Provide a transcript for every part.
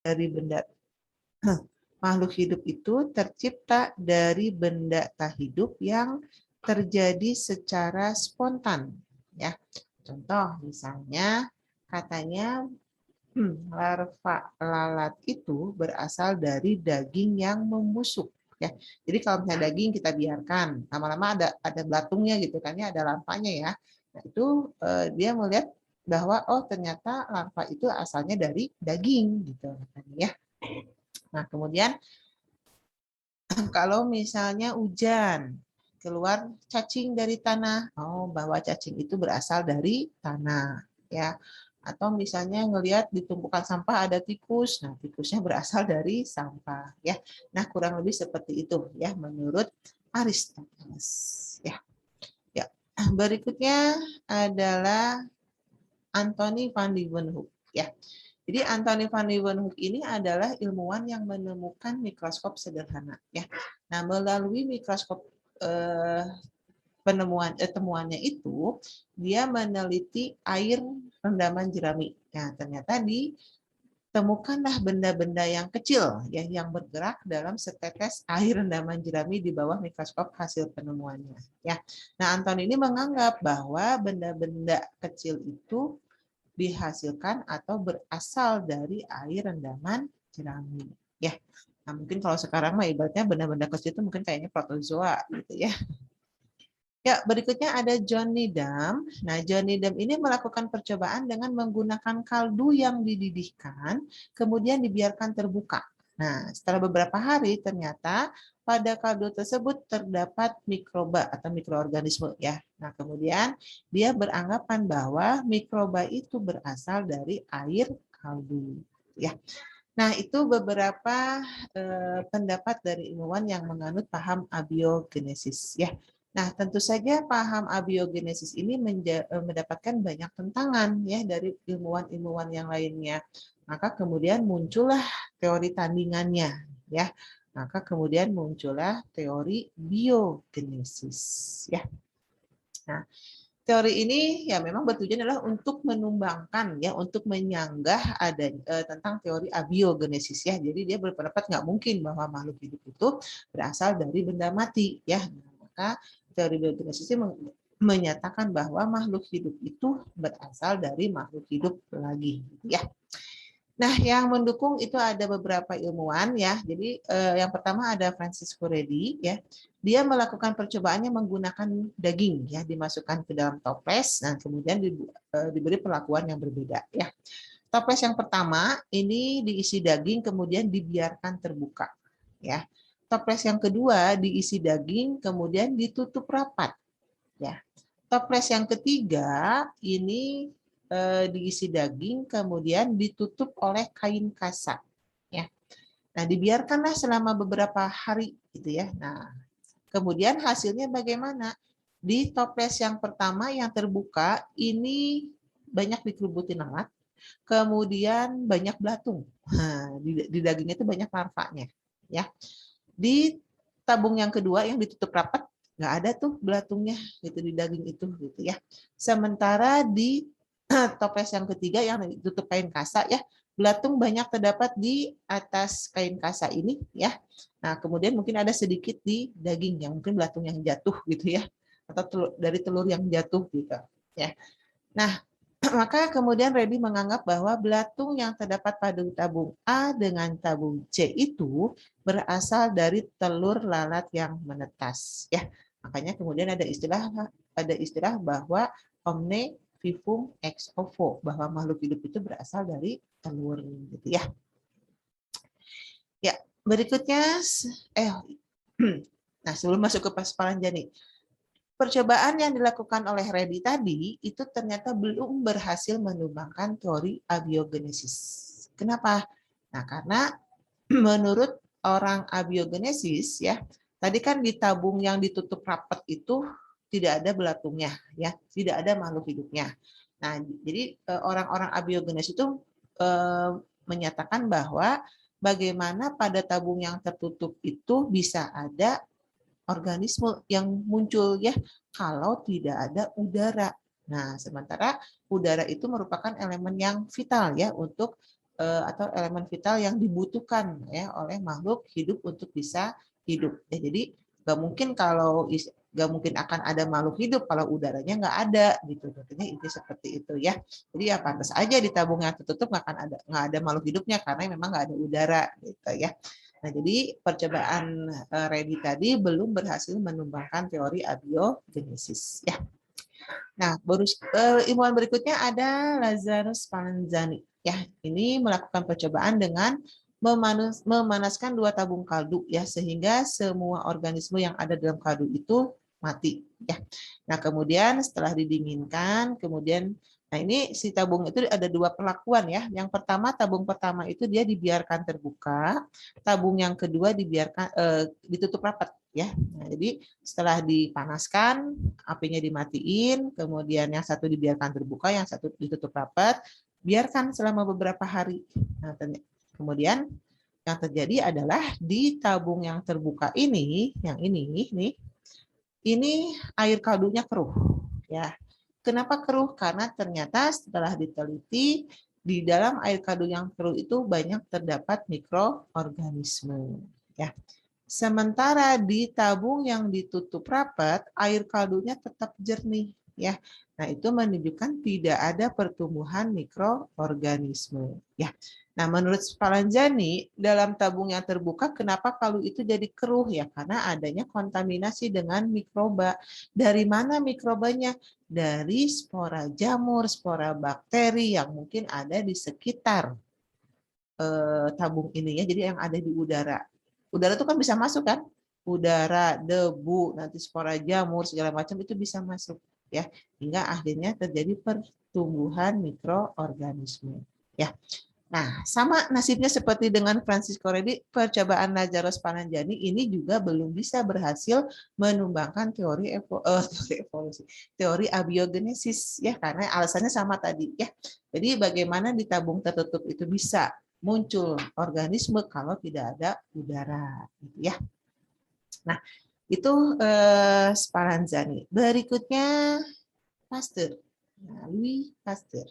dari benda makhluk hidup itu tercipta dari benda tak hidup yang terjadi secara spontan, ya. Contoh misalnya katanya larva lalat itu berasal dari daging yang membusuk, ya. Jadi kalau misalnya daging kita biarkan, lama-lama ada belatungnya gitu kan ya, ada larvanya ya. Nah, itu dia melihat bahwa oh ternyata larva itu asalnya dari daging gitu ya. Nah, kemudian kalau misalnya hujan, keluar cacing dari tanah, oh bahwa cacing itu berasal dari tanah, ya. Atau misalnya ngelihat di tumpukan sampah ada tikus, nah tikusnya berasal dari sampah, ya. Nah kurang lebih seperti itu, ya, menurut Aristoteles, ya. Ya, berikutnya adalah Anthony van Leeuwenhoek, ya. Jadi Anthony van Leeuwenhoek ini adalah ilmuwan yang menemukan mikroskop sederhana, ya. Nah, melalui mikroskop temuannya itu, dia meneliti air rendaman jerami. Nah, ternyata ditemukanlah benda-benda yang kecil, ya, yang bergerak dalam setetes air rendaman jerami di bawah mikroskop hasil penemuannya. Ya, nah Anthony ini menganggap bahwa benda-benda kecil itu dihasilkan atau berasal dari air rendaman jerami, ya. Nah, mungkin kalau sekarang mah ibaratnya benda-benda kecil itu mungkin kayaknya protozoa gitu ya. Ya, berikutnya ada John Needham. Nah, John Needham ini melakukan percobaan dengan menggunakan kaldu yang dididihkan, kemudian dibiarkan terbuka. Nah, setelah beberapa hari ternyata pada kaldu tersebut terdapat mikroba atau mikroorganisme, ya. Nah, kemudian dia beranggapan bahwa mikroba itu berasal dari air kaldu, ya. Nah, itu beberapa pendapat dari ilmuwan yang menganut paham abiogenesis, ya. Nah, tentu saja paham abiogenesis ini mendapatkan banyak tentangan, ya, dari ilmuwan-ilmuwan yang lainnya. Maka kemudian muncullah teori tandingannya, ya. Maka kemudian muncullah teori biogenesis, ya. Nah, teori ini ya memang bertujuan adalah untuk menumbangkan, ya, untuk menyanggah ada tentang teori abiogenesis, ya. Jadi dia berpendapat nggak mungkin bahwa makhluk hidup itu berasal dari benda mati, ya. Nah, maka teori biogenesis ini menyatakan bahwa makhluk hidup itu berasal dari makhluk hidup lagi, ya. Nah, yang mendukung itu ada beberapa ilmuwan, ya. Jadi yang pertama ada Francisco Redi, ya. Dia melakukan percobaannya menggunakan daging, ya, dimasukkan ke dalam toples, dan kemudian diberi perlakuan yang berbeda, ya. Toples yang pertama ini diisi daging kemudian dibiarkan terbuka, ya. Toples yang kedua diisi daging kemudian ditutup rapat, ya. Toples yang ketiga ini diisi daging kemudian ditutup oleh kain kasa, ya. Nah, dibiarkanlah selama beberapa hari gitu ya. Nah, kemudian hasilnya bagaimana? Di toples yang pertama yang terbuka ini banyak dikerubuti lalat, kemudian banyak belatung. Nah, di daging itu banyak larvanya, ya. Di tabung yang kedua yang ditutup rapat nggak ada tuh belatungnya gitu di daging itu gitu ya. Sementara di toples yang ketiga yang ditutup kain kasa, ya, belatung banyak terdapat di atas kain kasa ini, ya. Nah, kemudian mungkin ada sedikit di daging yang mungkin belatung yang jatuh gitu ya, atau dari telur yang jatuh gitu, ya. Nah, maka kemudian Reddy menganggap bahwa belatung yang terdapat pada tabung A dengan tabung C itu berasal dari telur lalat yang menetas, ya. Makanya kemudian ada istilah bahwa omne vivum ex ovo, bahwa makhluk hidup itu berasal dari telur gitu ya. Ya, berikutnya nah, sebelum masuk ke paparan Jani, percobaan yang dilakukan oleh Reddy tadi itu ternyata belum berhasil menumbangkan teori abiogenesis. Kenapa? Nah, karena menurut orang abiogenesis, ya, tadi kan di tabung yang ditutup rapat itu tidak ada belatungnya, ya, tidak ada makhluk hidupnya. Nah, jadi orang-orang abiogenesis itu menyatakan bahwa bagaimana pada tabung yang tertutup itu bisa ada organisme yang muncul, ya, kalau tidak ada udara. Nah, sementara udara itu merupakan elemen yang vital, ya, untuk atau elemen vital yang dibutuhkan ya oleh makhluk hidup untuk bisa hidup. Ya, jadi nggak mungkin akan ada makhluk hidup kalau udaranya nggak ada gitu. Tentunya itu seperti itu ya. Jadi ya pantas aja di tabung yang tertutup nggak ada makhluk hidupnya karena memang nggak ada udara gitu ya. Nah, jadi percobaan Reddy tadi belum berhasil menumbangkan teori abiogenesis ya. Nah, ilmuwan berikutnya ada Lazarus Spallanzani. Ya, ini melakukan percobaan dengan memanaskan 2 tabung kaldu ya sehingga semua organisme yang ada dalam kaldu itu mati ya. Nah, kemudian setelah didinginkan, nah ini si tabung itu ada 2 perlakuan ya. Yang pertama, tabung pertama itu dia dibiarkan terbuka, tabung yang kedua ditutup rapat ya. Nah, jadi setelah dipanaskan, apinya dimatiin, kemudian yang satu dibiarkan terbuka, yang satu ditutup rapat, biarkan selama beberapa hari. Nah, kemudian yang terjadi adalah di tabung yang terbuka ini, yang ini air kaldunya keruh. Ya, kenapa keruh? Karena ternyata setelah diteliti di dalam air kaldu yang keruh itu banyak terdapat mikroorganisme. Ya. Sementara di tabung yang ditutup rapat, air kaldunya tetap jernih, ya. Nah, itu menunjukkan tidak ada pertumbuhan mikroorganisme, ya. Nah, menurut Spallanzani, dalam tabung yang terbuka, kenapa kaldu itu jadi keruh, ya? Karena adanya kontaminasi dengan mikroba. Dari mana mikrobanya? Dari spora jamur, spora bakteri yang mungkin ada di sekitar tabung ini, ya. Jadi yang ada di udara. Udara itu kan bisa masuk kan? Udara, debu, nanti spora jamur segala macam itu bisa masuk ya. Hingga akhirnya terjadi pertumbuhan mikroorganisme ya. Nah, sama nasibnya seperti dengan Francisco Redi, percobaan Lazarus Spallanzani ini juga belum bisa berhasil menumbangkan teori abiogenesis ya, karena alasannya sama tadi ya. Jadi bagaimana di tabung tertutup itu bisa muncul organisme kalau tidak ada udara gitu ya. Nah, itu Spallanzani. Berikutnya Pasteur. Nah, Louis Pasteur.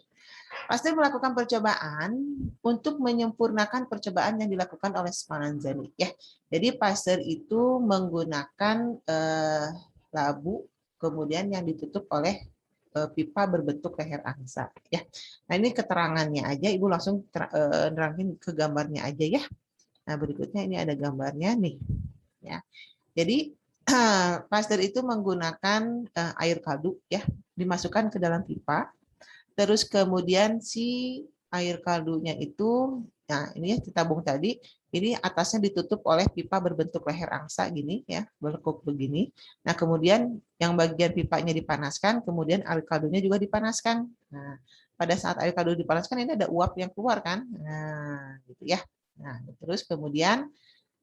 Pasteur melakukan percobaan untuk menyempurnakan percobaan yang dilakukan oleh Spallanzani ya. Jadi Pasteur itu menggunakan labu kemudian yang ditutup oleh pipa berbentuk leher angsa ya. Nah, ini keterangannya aja, Ibu langsung nerangin ke gambarnya aja ya. Nah, berikutnya ini ada gambarnya nih ya. Jadi Pasteur itu menggunakan air kaldu ya, dimasukkan ke dalam pipa. Terus kemudian si air kaldunya itu, nah ini ya tabung tadi, ini atasnya ditutup oleh pipa berbentuk leher angsa gini ya, berlekuk begini. Nah kemudian yang bagian pipanya dipanaskan, kemudian air kaldunya juga dipanaskan. Nah pada saat air kaldu dipanaskan ini ada uap yang keluar kan, nah gitu ya. Nah terus kemudian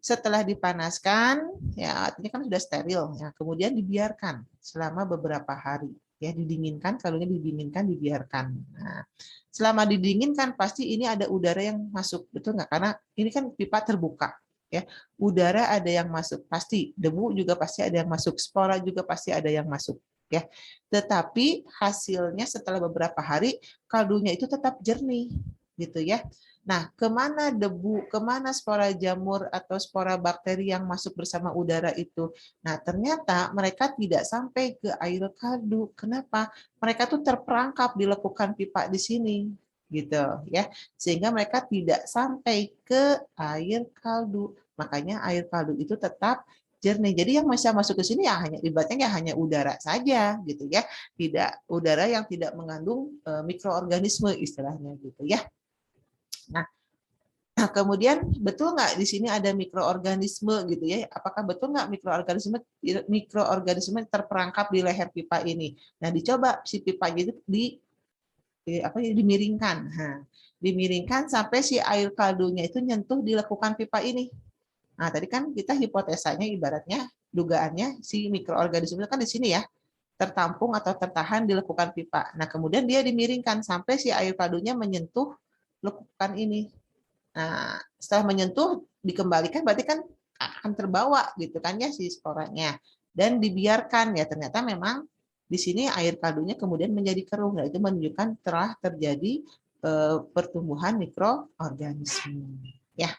setelah dipanaskan, ya artinya kan sudah steril, ya kemudian dibiarkan selama beberapa hari. Ya, didinginkan, kaldunya didinginkan, dibiarkan. Nah, selama didinginkan pasti ini ada udara yang masuk, betul nggak? Karena ini kan pipa terbuka, ya. Udara ada yang masuk, pasti. Debu juga pasti ada yang masuk, spora juga pasti ada yang masuk, ya. Tetapi hasilnya setelah beberapa hari kaldunya itu tetap jernih, gitu ya. Nah, kemana debu, kemana spora jamur atau spora bakteri yang masuk bersama udara itu? Nah, ternyata mereka tidak sampai ke air kaldu. Kenapa? Mereka tuh terperangkap di lekukan pipa di sini, gitu ya. Sehingga mereka tidak sampai ke air kaldu. Makanya air kaldu itu tetap jernih. Jadi yang bisa masuk ke sini ya hanya ibaratnya ya hanya udara saja, gitu ya. Tidak udara yang tidak mengandung mikroorganisme istilahnya gitu ya. Nah, kemudian betul nggak di sini ada mikroorganisme gitu ya? Apakah betul nggak mikroorganisme terperangkap di leher pipa ini? Nah, dicoba si pipa itu dimiringkan. Nah, dimiringkan sampai si air kaldunya itu nyentuh di lekukan pipa ini. Nah, tadi kan kita hipotesanya ibaratnya dugaannya si mikroorganisme kan di sini ya, tertampung atau tertahan di lekukan pipa. Nah, kemudian dia dimiringkan sampai si air kaldunya menyentuh lekukan ini. Nah, setelah menyentuh dikembalikan berarti kan akan terbawa gitu kan ya si sporanya dan dibiarkan ya ternyata memang di sini air kaldunya kemudian menjadi keruh. Nah, itu menunjukkan telah terjadi pertumbuhan mikroorganisme. Ya.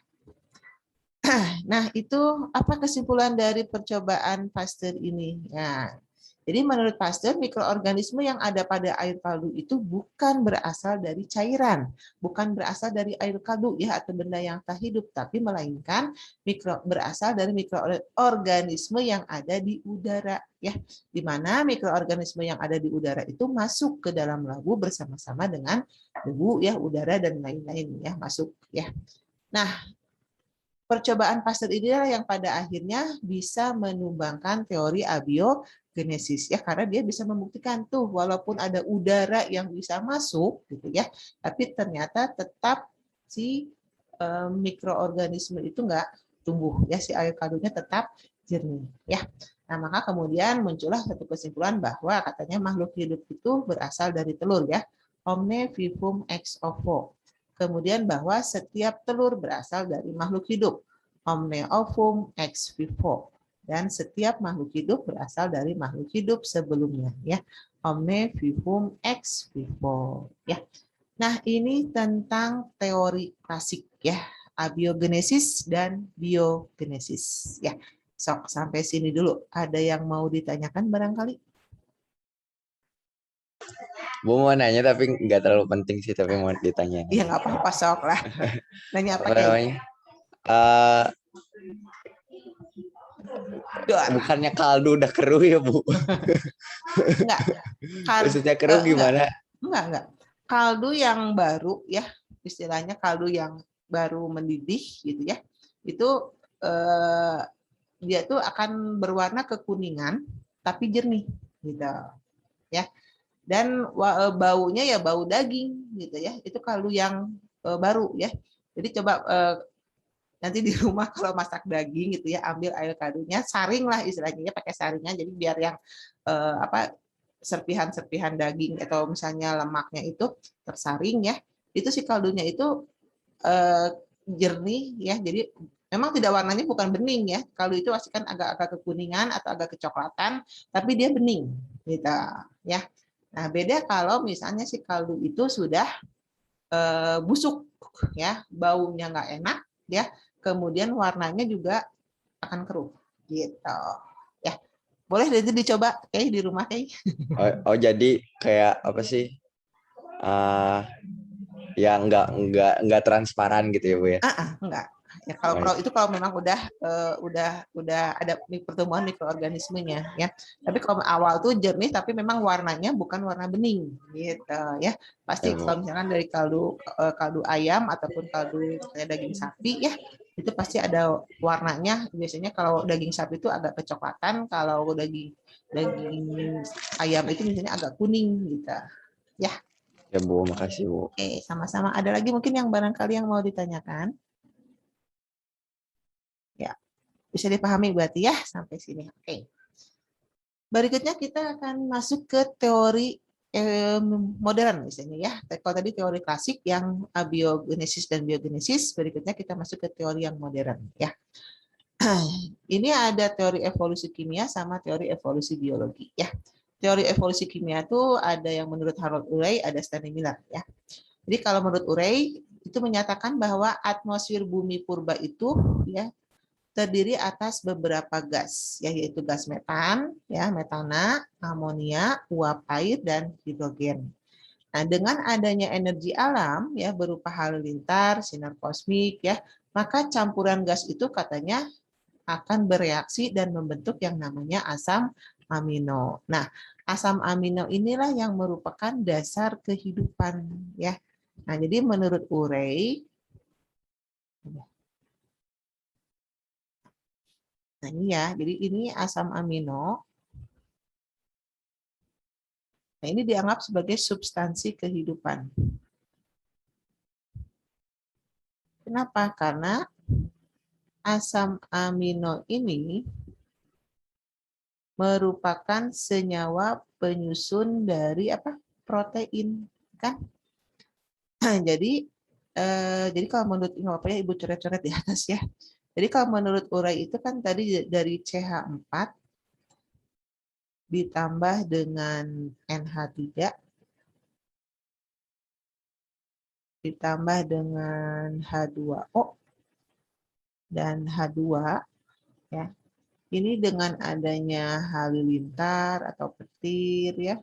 Nah, itu apa kesimpulan dari percobaan Pasteur ini? Ya, jadi menurut Pasteur, mikroorganisme yang ada pada air kaldu itu bukan berasal dari cairan, bukan berasal dari air kaldu ya atau benda yang tak hidup, tapi melainkan berasal dari mikroorganisme yang ada di udara ya. Di mana mikroorganisme yang ada di udara itu masuk ke dalam labu bersama-sama dengan debu ya, udara dan lain-lain ya, masuk ya. Nah, percobaan Pasteur inilah yang pada akhirnya bisa menumbangkan teori abiogenesis ya, karena dia bisa membuktikan tuh walaupun ada udara yang bisa masuk gitu ya, tapi ternyata tetap si mikroorganisme itu enggak tumbuh ya, si air kaldunya tetap jernih ya. Nah, maka kemudian muncullah satu kesimpulan bahwa katanya makhluk hidup itu berasal dari telur ya. Omne vivum ex ovo. Kemudian bahwa setiap telur berasal dari makhluk hidup. Omne ovum ex vivo. Dan setiap makhluk hidup berasal dari makhluk hidup sebelumnya ya. Omne vivum ex vivo ya. Nah, ini tentang teori klasik ya, abiogenesis dan biogenesis ya. Sok sampai sini dulu. Ada yang mau ditanyakan barangkali? Bu mau nanya tapi nggak terlalu penting sih, tapi mau ditanya. Iya nggak apa-apa, sok lah. Nanya apa, Apa Kay? namanya? Bukannya kaldu udah keruh ya Bu? Enggak. Maksudnya keruh gimana? Enggak. Kaldu yang baru ya, istilahnya kaldu yang baru mendidih gitu ya. Itu dia tuh akan berwarna kekuningan tapi jernih gitu ya. Dan baunya ya bau daging gitu ya. Itu kaldu yang baru ya. Jadi coba nanti di rumah kalau masak daging gitu ya, ambil air kaldunya, saring lah istilahnya ya, pakai saringan, jadi biar yang serpihan-serpihan daging atau misalnya lemaknya itu tersaring ya, itu si kaldunya itu jernih ya, jadi memang tidak warnanya bukan bening ya, kaldu itu pasti kan agak-agak kekuningan atau agak kecoklatan, tapi dia bening gitu ya. Nah, beda kalau misalnya si kaldu itu sudah busuk ya, baunya nggak enak ya, kemudian warnanya juga akan keruh gitu ya. Boleh jadi dicoba kayak di rumah kayak. Jadi kayak apa sih? Ya nggak transparan gitu ya Bu ya? Enggak. Ya, kalau itu kalau memang udah ada pertumbuhan mikroorganismenya ya. Tapi kalau awal tuh jernih tapi memang warnanya bukan warna bening gitu ya. Pasti kalau misalkan dari kaldu ayam ataupun kaldu kayak daging sapi ya, itu pasti ada warnanya. Biasanya kalau daging sapi itu agak kecoklatan, kalau daging ayam itu misalnya agak kuning gitu. Ya. Ya Bu, makasih Bu. Oke, sama-sama. Ada lagi mungkin yang barangkali yang mau ditanyakan? Ya, bisa dipahami berarti ya sampai sini. Oke. Berikutnya kita akan masuk ke teori modern misalnya ya. Kalau tadi teori klasik yang abiogenesis dan biogenesis, berikutnya kita masuk ke teori yang modern ya. Ini ada teori evolusi kimia sama teori evolusi biologi ya. Teori evolusi kimia itu ada yang menurut Harold Urey, ada Stanley Miller ya. Jadi kalau menurut Urey itu menyatakan bahwa atmosfer bumi purba itu ya terdiri atas beberapa gas, yaitu gas metan, ya, metana, amonia, uap air, dan hidrogen. Nah, dengan adanya energi alam ya berupa halilintar, sinar kosmik ya, maka campuran gas itu katanya akan bereaksi dan membentuk yang namanya asam amino. Nah, asam amino inilah yang merupakan dasar kehidupan ya. Nah, jadi menurut Urey, nah ini ya, jadi ini asam amino. Nah, ini dianggap sebagai substansi kehidupan. Kenapa? Karena asam amino ini merupakan senyawa penyusun dari apa? Protein, kan? Jadi kalau menurut apa ya Ibu coret-coret di atas ya. Jadi kalau menurut Urey itu kan tadi dari CH4 ditambah dengan NH3 ditambah dengan H2O dan H2 ya. Ini dengan adanya halilintar atau petir ya.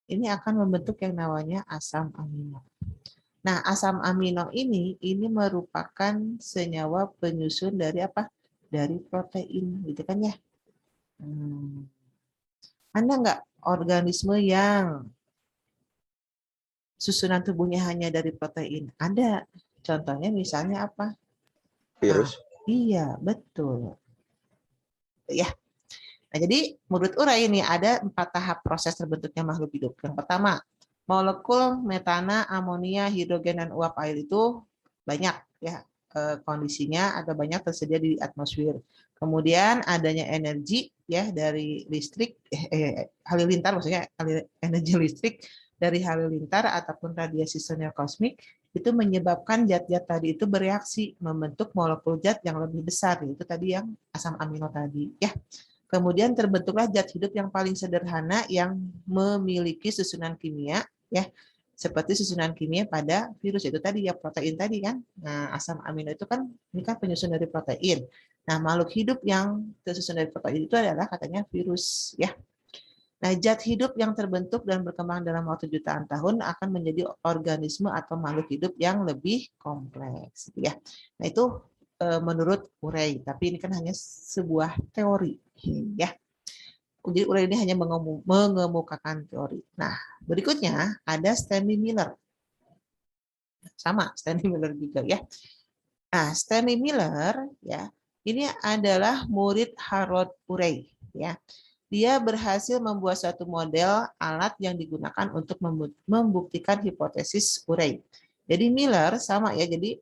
Ini akan membentuk yang namanya asam amino. Nah, asam amino ini merupakan senyawa penyusun dari apa? Dari protein, gitu kan ya. Ada nggak organisme yang susunan tubuhnya hanya dari protein? Ada. Contohnya misalnya apa? Nah, Virus. iya, betul. Ya. Nah, jadi menurut Uray ini ada 4 tahap proses terbentuknya makhluk hidup. Yang pertama, molekul metana, amonia, hidrogen, dan uap air itu banyak ya kondisinya atau banyak tersedia di atmosfer. Kemudian adanya energi ya dari listrik, halilintar maksudnya energi listrik dari halilintar ataupun radiasi senior kosmik itu menyebabkan zat-zat tadi itu bereaksi membentuk molekul zat yang lebih besar, yaitu tadi yang asam amino tadi ya. Kemudian terbentuklah zat hidup yang paling sederhana yang memiliki susunan kimia ya seperti susunan kimia pada virus itu tadi ya protein tadi kan. Nah, asam amino itu kan ini kan penyusun dari protein. Nah, makhluk hidup yang tersusun dari protein itu adalah katanya virus ya. Nah, zat hidup yang terbentuk dan berkembang dalam waktu jutaan tahun akan menjadi organisme atau makhluk hidup yang lebih kompleks ya. Nah, itu menurut Urey, tapi ini kan hanya sebuah teori ya. Jadi Urey ini hanya mengemukakan teori. Nah, berikutnya ada Stanley Miller. Sama Stanley Miller juga ya. Nah, Stanley Miller ya, ini adalah murid Harold Urey ya. Dia berhasil membuat suatu model alat yang digunakan untuk membuktikan hipotesis Urey. Jadi Miller sama ya. Jadi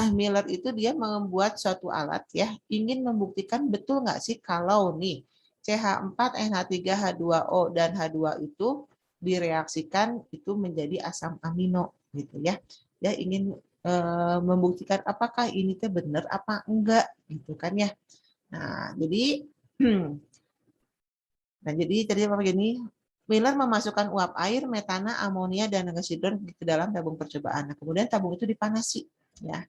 Miller itu dia membuat suatu alat ya, ingin membuktikan betul nggak sih kalau nih CH4, NH3, H2O dan H2 itu direaksikan itu menjadi asam amino gitu ya. Dia ingin membuktikan apakah ini teh benar apa enggak gitu kan ya. Nah, jadi tadi apa begini? Miller memasukkan uap air, metana, amonia, dan hidrogen ke dalam tabung percobaan. Nah, kemudian tabung itu dipanasi ya.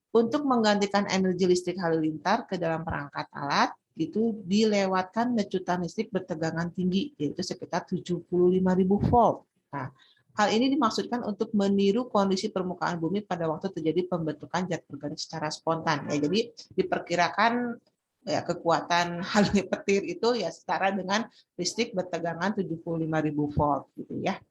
Untuk menggantikan energi listrik halilintar ke dalam perangkat alat, itu dilewatkan lecutan listrik bertegangan tinggi, yaitu sekitar 75.000 volt. Nah, hal ini dimaksudkan untuk meniru kondisi permukaan bumi pada waktu terjadi pembentukan zat organik secara spontan. Ya, jadi diperkirakan ya, kekuatan halnya petir itu ya setara dengan listrik bertegangan 75.000 volt gitu ya.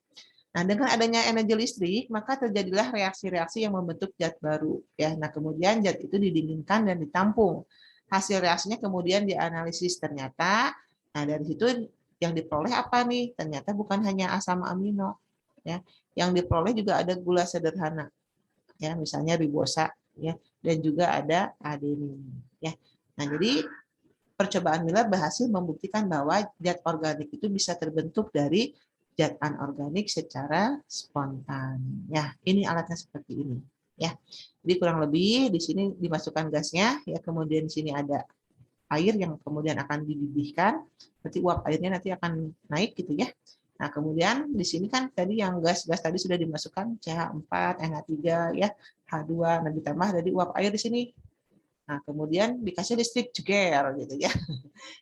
Nah, dengan adanya energi listrik, maka terjadilah reaksi-reaksi yang membentuk zat baru. Ya, nah kemudian zat itu didinginkan dan ditampung. Hasil reaksinya kemudian dianalisis ternyata, nah dari situ yang diperoleh apa nih? Ternyata bukan hanya asam amino, ya, yang diperoleh juga ada gula sederhana, ya, misalnya ribosa, ya, dan juga ada adenin, ya. Nah, jadi percobaan Miller berhasil membuktikan bahwa zat organik itu bisa terbentuk dari zat anorganik secara spontan. Ya, ini alatnya seperti ini. Ya, jadi kurang lebih di sini dimasukkan gasnya, ya kemudian di sini ada air yang kemudian akan dididihkan, nanti uap airnya nanti akan naik gitu ya. Nah, kemudian di sini kan tadi yang gas-gas tadi sudah dimasukkan CH4, NH3 ya, H2, nah ditambah dari uap air di sini. Nah, kemudian dikasih listrik jeger gitu ya.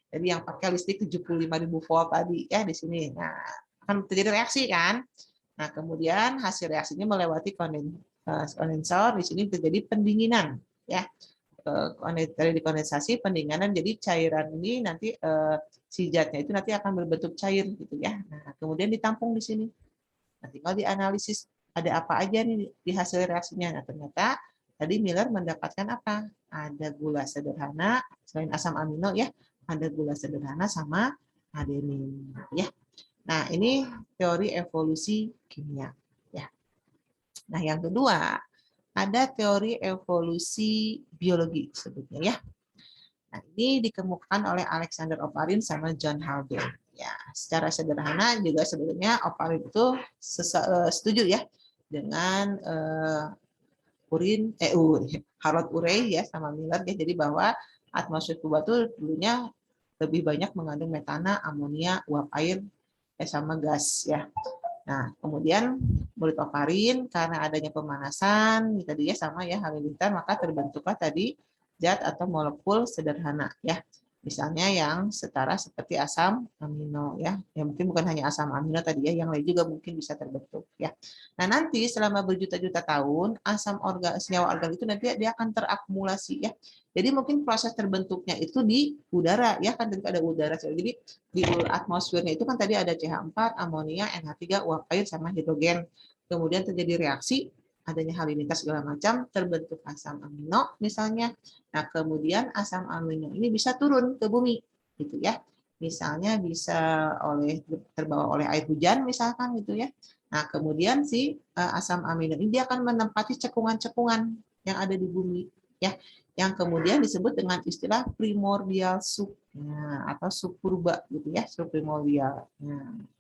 Jadi yang pakai listrik 75.000 volt tadi ya di sini. Nah, akan terjadi reaksi kan. Nah, kemudian hasil reaksinya melewati kondensor, di sini terjadi pendinginan ya. Dari dikondensasi pendinginan, jadi cairan ini nanti si zatnya itu nanti akan berbentuk cair gitu ya. Nah, kemudian ditampung di sini. Nah, tinggal dianalisis ada apa aja nih di hasil reaksinya. Nah, ternyata tadi Miller mendapatkan apa? Ada gula sederhana selain asam amino ya, ada gula sederhana sama adenin ya. Nah, ini teori evolusi kimia ya. Nah, yang kedua ada teori evolusi biologi sebetulnya ya. Nah, ini dikemukakan oleh Alexander Oparin sama John Haldane. Ya, secara sederhana juga sebetulnya Oparin itu setuju ya dengan Harold Urey ya sama Miller ya. Jadi bahwa atmosfer kubah itu dulunya lebih banyak mengandung metana, amonia, uap air, sama gas ya. Nah, kemudian menurut Oparin karena adanya pemanasan tadi ya sama ya halilintar, maka terbentuklah tadi zat atau molekul sederhana ya. Misalnya yang setara seperti asam amino ya. Ya mungkin bukan hanya asam amino tadi ya, yang lain juga mungkin bisa terbentuk ya. Nah, nanti selama berjuta-juta tahun senyawa organik itu nanti dia akan terakumulasi ya. Jadi mungkin proses terbentuknya itu di udara ya, kan ada udara. Jadi di atmosfernya itu kan tadi ada CH4, amonia, NH3, uap air sama hidrogen. Kemudian terjadi reaksi adanya halilintar segala macam, terbentuk asam amino misalnya. Nah, kemudian asam amino ini bisa turun ke bumi, gitu ya. Misalnya bisa terbawa oleh air hujan misalkan gitu ya. Nah, kemudian si asam amino ini dia akan menempati cekungan-cekungan yang ada di bumi, ya, yang kemudian disebut dengan istilah primordial soup, atau subpurba gitu ya, subprimordial.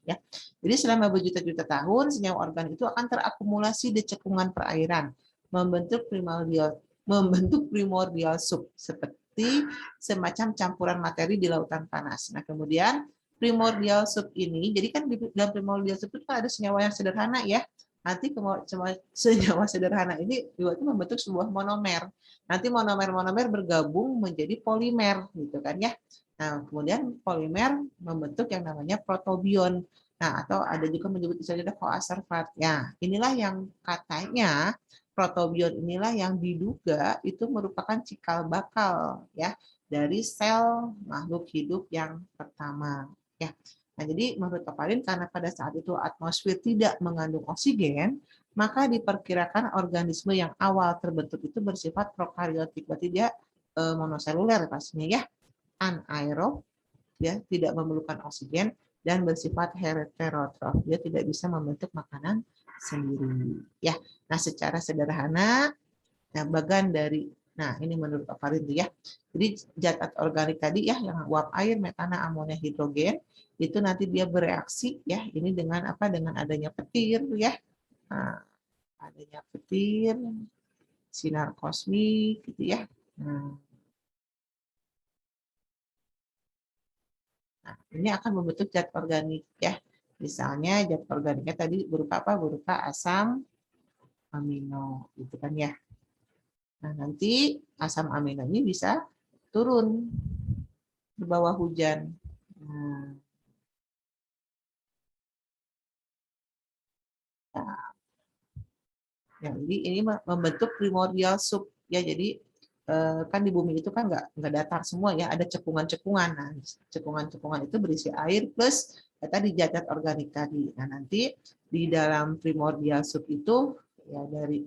Ya. Jadi selama berjuta-juta tahun senyawa organik itu akan terakumulasi di cekungan perairan, membentuk primordial soup seperti semacam campuran materi di lautan panas. Nah, kemudian primordial soup ini, jadi kan di dalam primordial soup itu kan ada senyawa yang sederhana ya. Nanti senyawa sederhana ini juga itu membentuk sebuah monomer. Nanti monomer-monomer bergabung menjadi polimer gitu kan ya. Nah, kemudian polimer membentuk yang namanya protobion. Nah, atau ada juga menyebut istilahnya koaservat. Ya, inilah yang katanya protobion inilah yang diduga itu merupakan cikal bakal ya dari sel makhluk hidup yang pertama ya. Nah, jadi menurut Oparin karena pada saat itu atmosfer tidak mengandung oksigen, maka diperkirakan organisme yang awal terbentuk itu bersifat prokaryotik, berarti dia monoseluler pastinya ya, anaerob ya, tidak memerlukan oksigen dan bersifat heterotrof. Dia tidak bisa membentuk makanan sendiri. Ya, nah secara sederhana, nah bagian dari, nah ini menurut Oparin ya. Jadi zat organik tadi ya, yang uap air, metana, amonia, hidrogen, itu nanti dia bereaksi ya, ini dengan apa? Dengan adanya petir ya, nah, adanya petir, sinar kosmik gitu ya. Nah, ini akan membentuk zat organik ya. Misalnya zat organiknya tadi berupa apa? Berupa asam amino, gitu kan ya. Nah, nanti asam amino ini bisa turun di bawah hujan. Nah, ya, jadi ini membentuk primordial soup ya. Jadi kan di bumi itu kan nggak datar semua ya, ada cekungan-cekungan. Nah, cekungan-cekungan itu berisi air plus tadi zat organik tadi. Nah, nanti di dalam primordial soup itu ya dari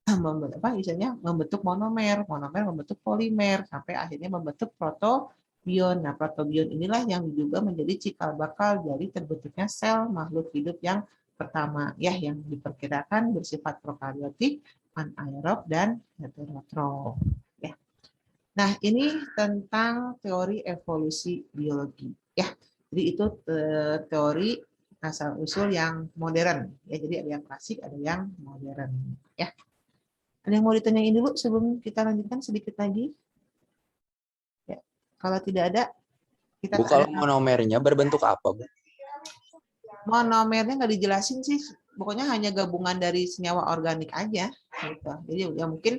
membentuk monomer, monomer membentuk polimer sampai akhirnya membentuk protobion. Nah, protobion inilah yang juga menjadi cikal bakal dari terbentuknya sel makhluk hidup yang pertama ya, yang diperkirakan bersifat prokaryotik, anaerob dan heterotrof ya. Nah, ini tentang teori evolusi biologi ya. Jadi itu teori asal usul yang modern ya. Jadi ada yang klasik, ada yang modern ya. Ada yang mau ditanyain dulu sebelum kita lanjutkan sedikit lagi? Ya. Kalau tidak ada, kita Bu, kalau monomernya berbentuk apa, Bu? monomernya nggak dijelasin sih. Pokoknya hanya gabungan dari senyawa organik aja. Gitu. Jadi ya mungkin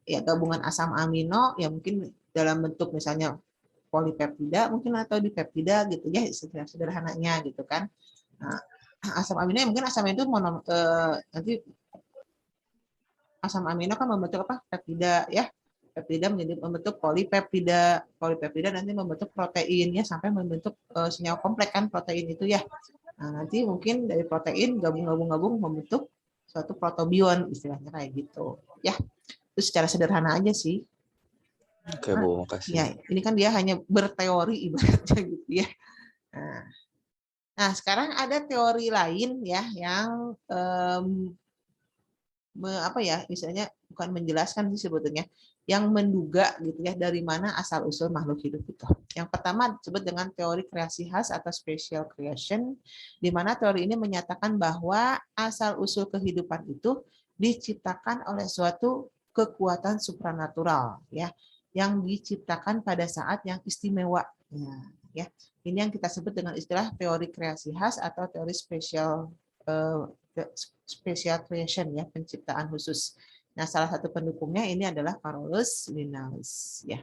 ya gabungan asam amino, ya mungkin dalam bentuk misalnya polipeptida mungkin atau dipeptida gitu ya, sederhananya gitu kan. Nah, asam amino ya mungkin asam itu nanti asam amino kan membentuk apa? Peptida ya. Peptida menjadi membentuk polipeptida. Polipeptida nanti membentuk protein ya sampai membentuk senyawa kompleks kan protein itu ya. Nah, nanti mungkin dari protein gabung-gabung membentuk suatu protobion istilahnya kayak gitu. Ya. Itu secara sederhana aja sih. Oke, Bu, makasih. Ya, ini kan dia hanya berteori ibaratnya gitu ya. Nah, sekarang ada teori lain ya yang apa ya, misalnya bukan menjelaskan sih sebetulnya, yang menduga gitu ya dari mana asal usul makhluk hidup itu. Yang pertama disebut dengan teori kreasi khas atau special creation, di mana teori ini menyatakan bahwa asal usul kehidupan itu diciptakan oleh suatu kekuatan supranatural ya, yang diciptakan pada saat yang istimewa. Ya. ya. Ini yang kita sebut dengan istilah teori kreasi khas atau teori eh, special creation, ya, penciptaan khusus. Nah, salah satu pendukungnya ini adalah Carolus Linnaeus, ya.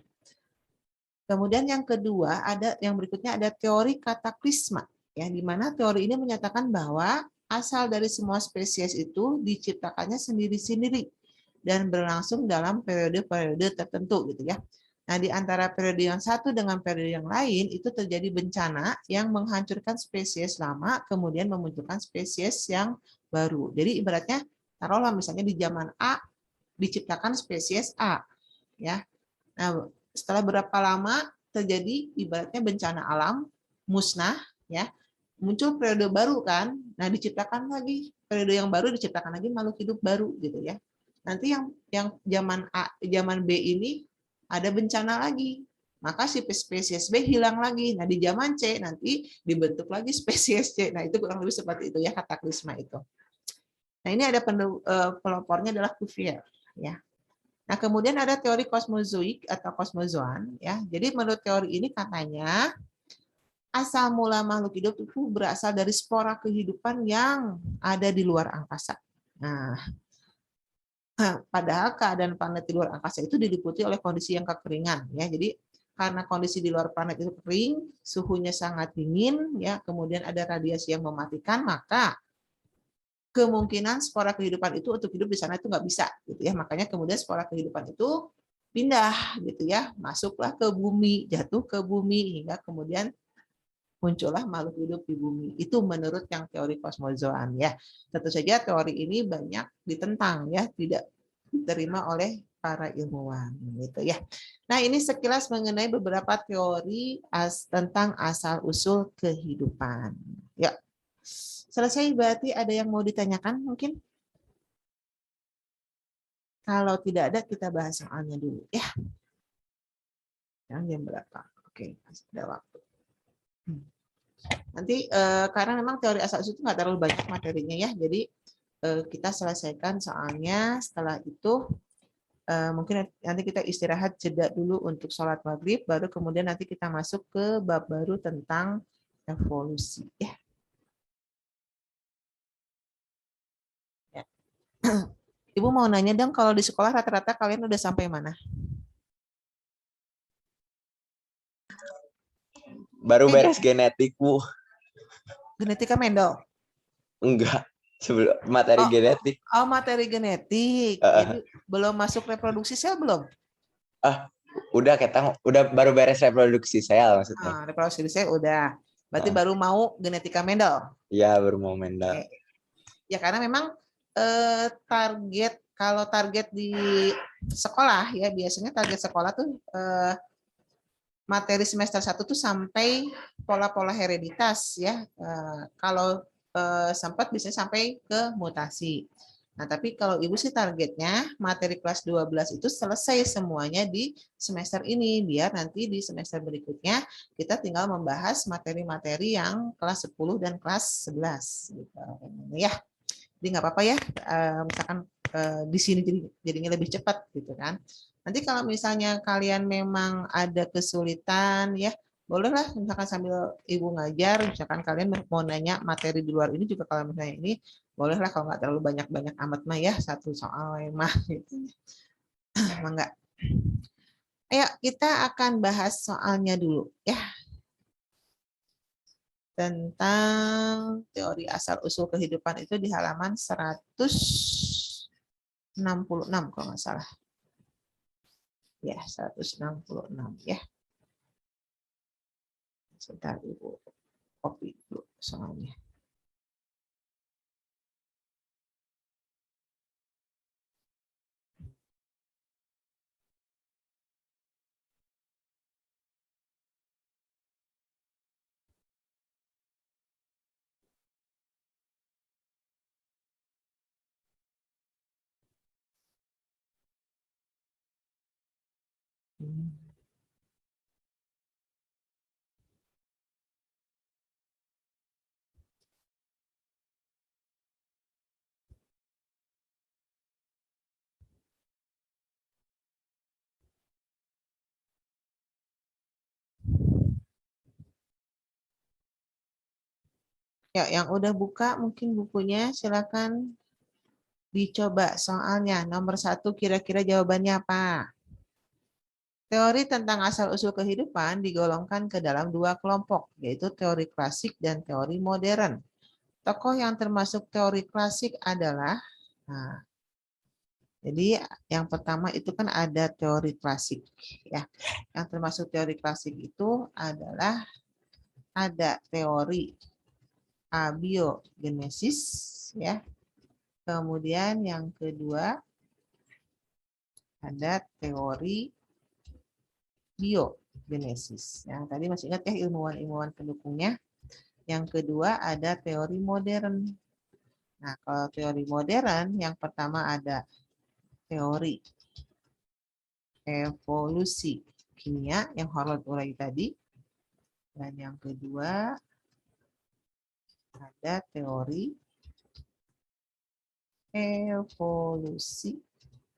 Kemudian yang kedua, ada yang berikutnya ada teori kataklisma, ya, di mana teori ini menyatakan bahwa asal dari semua spesies itu diciptakannya sendiri-sendiri dan berlangsung dalam periode-periode tertentu, gitu ya. Nah, di antara periode yang satu dengan periode yang lain itu terjadi bencana yang menghancurkan spesies lama, kemudian memunculkan spesies yang baru. Jadi ibaratnya taruhlah misalnya di zaman A diciptakan spesies A, ya. Nah, setelah berapa lama terjadi ibaratnya bencana alam, musnah, ya, muncul periode baru kan. Nah, diciptakan lagi periode yang baru, diciptakan lagi makhluk hidup baru, gitu ya. Nanti yang zaman A, zaman B ini ada bencana lagi. Maka si spesies B hilang lagi. Nah, di zaman C nanti dibentuk lagi spesies C. Nah, itu kurang lebih seperti itu ya, kataklisma itu. Nah, ini ada pelopornya adalah Cuvier, ya. Nah, kemudian ada teori kosmozoik atau kosmozoan, ya. Jadi menurut teori ini katanya asal mula makhluk hidup itu berasal dari spora kehidupan yang ada di luar angkasa. Nah, padahal keadaan planet di luar angkasa itu diliputi oleh kondisi yang kekeringan, ya. Jadi karena kondisi di luar planet itu kering, suhunya sangat dingin, ya, kemudian ada radiasi yang mematikan, maka kemungkinan spora kehidupan itu untuk hidup di sana itu nggak bisa, gitu ya. Makanya kemudian spora kehidupan itu pindah, gitu ya, masuklah ke bumi, jatuh ke bumi, hingga kemudian muncullah makhluk hidup di bumi. Itu menurut yang teori kosmozoan, ya. Tentu saja teori ini banyak ditentang, ya, tidak diterima oleh para ilmuwan, gitu ya. Nah, ini sekilas mengenai beberapa teori tentang asal usul kehidupan. Ya. Selesai, berarti ada yang mau ditanyakan mungkin? Kalau tidak ada, kita bahas soalnya dulu, ya. Yang jam berapa? Oke, masih ada waktu. Nanti karena memang teori asal usul itu nggak terlalu banyak materinya, ya. Jadi kita selesaikan soalnya. Setelah itu mungkin nanti kita istirahat jeda dulu untuk sholat maghrib, baru kemudian nanti kita masuk ke bab baru tentang evolusi, ya. Ya. Ibu mau nanya dong, kalau di sekolah rata-rata kalian udah sampai mana? Baru beres genetik, Bu. Genetika Mendel. Enggak. Sebelum materi Oh, genetik. oh, materi genetik. Uh, Jadi belum masuk reproduksi sel belum? Udah udah baru beres reproduksi sel maksudnya. Reproduksi sel udah. Berarti Uh, baru mau genetika Mendel. ya baru mau Mendel. Ya karena memang kalau target di sekolah, ya biasanya target sekolah tuh materi semester 1 tuh sampai pola-pola hereditas, ya. Kalau sempat bisa sampai ke mutasi. Nah, tapi kalau Ibu sih targetnya materi kelas 12 itu selesai semuanya di semester ini, biar nanti di semester berikutnya kita tinggal membahas materi-materi yang kelas 10 dan kelas 11 gitu. Ya. Jadi nggak apa-apa, ya, misalkan di sini jadinya lebih cepat gitu kan. Nanti kalau misalnya kalian memang ada kesulitan, ya bolehlah misalkan sambil ibu ngajar, misalkan kalian mau nanya materi di luar ini juga, kalau misalnya ini bolehlah, kalau nggak terlalu banyak-banyak amat mah, ya, satu soal mah gitu. Enggak. Ayo kita akan bahas soalnya dulu, ya, tentang teori asal usul kehidupan itu di halaman 166 kalau nggak salah. Ya, 166, ya. Sebentar Ibu copy dulu soalnya. Ya, yang udah buka mungkin bukunya silakan dicoba soalnya. Nomor 1 kira-kira jawabannya apa? Teori tentang asal-usul kehidupan digolongkan ke dalam 2 kelompok, yaitu teori klasik dan teori modern. Tokoh yang termasuk teori klasik adalah, nah, jadi yang pertama itu kan ada teori klasik, ya. Yang termasuk teori klasik itu adalah ada teori abiogenesis, ya. Kemudian yang kedua ada teori biogenesis. Yang tadi masih ingat ya ilmuwan-ilmuwan pendukungnya. Yang kedua ada teori modern. Nah, kalau teori modern yang pertama ada teori evolusi kimia yang Harold Urey tadi. Dan yang kedua ada teori evolusi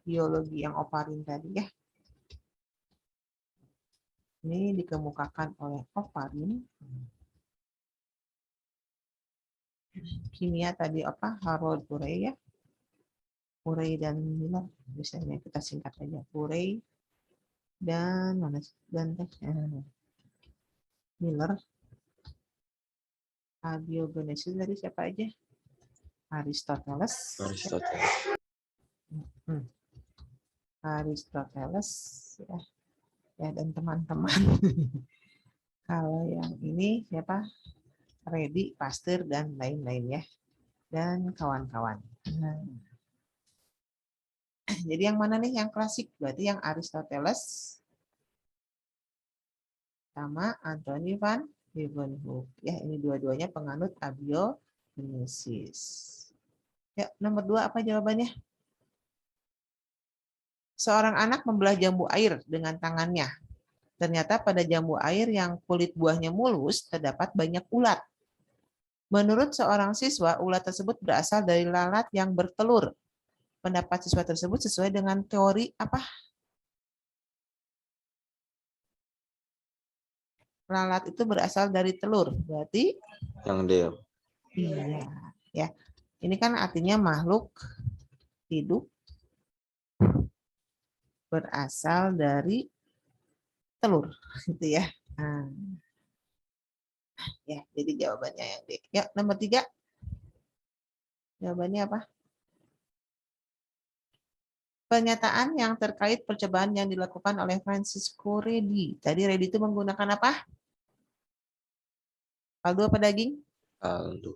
biologi yang Oparin tadi ya. Ini dikemukakan oleh Oparin. Kimia tadi apa? Harold Urey ya. Urey dan Miller. Biasanya kita singkat aja. Urey dan mana dan Miller. Abiogenesis dari siapa aja? Aristoteles. Aristoteles ya dan teman-teman. Kalau yang ini siapa? Redi, Pasteur dan lain-lain ya. Dan kawan-kawan. Jadi yang mana nih yang klasik? Berarti yang Aristoteles sama Anthony van Leeuwenhoek. Ya, ini dua-duanya penganut abiogenesis. Ya, nomor 2 apa jawabannya? Seorang anak membelah jambu air dengan tangannya. Ternyata pada jambu air yang kulit buahnya mulus terdapat banyak ulat. Menurut seorang siswa, ulat tersebut berasal dari lalat yang bertelur. Pendapat siswa tersebut sesuai dengan teori apa? Lalat itu berasal dari telur. Berarti yang D. iya, ya. Ini kan artinya makhluk hidup berasal dari telur, gitu ya. Nah, ya, jadi jawabannya yang D. Ya, nomor 3. Jawabannya apa? Pernyataan yang terkait percobaan yang dilakukan oleh Francisco Redi. Tadi Redi itu menggunakan apa? Kaldu apa daging? Kaldu.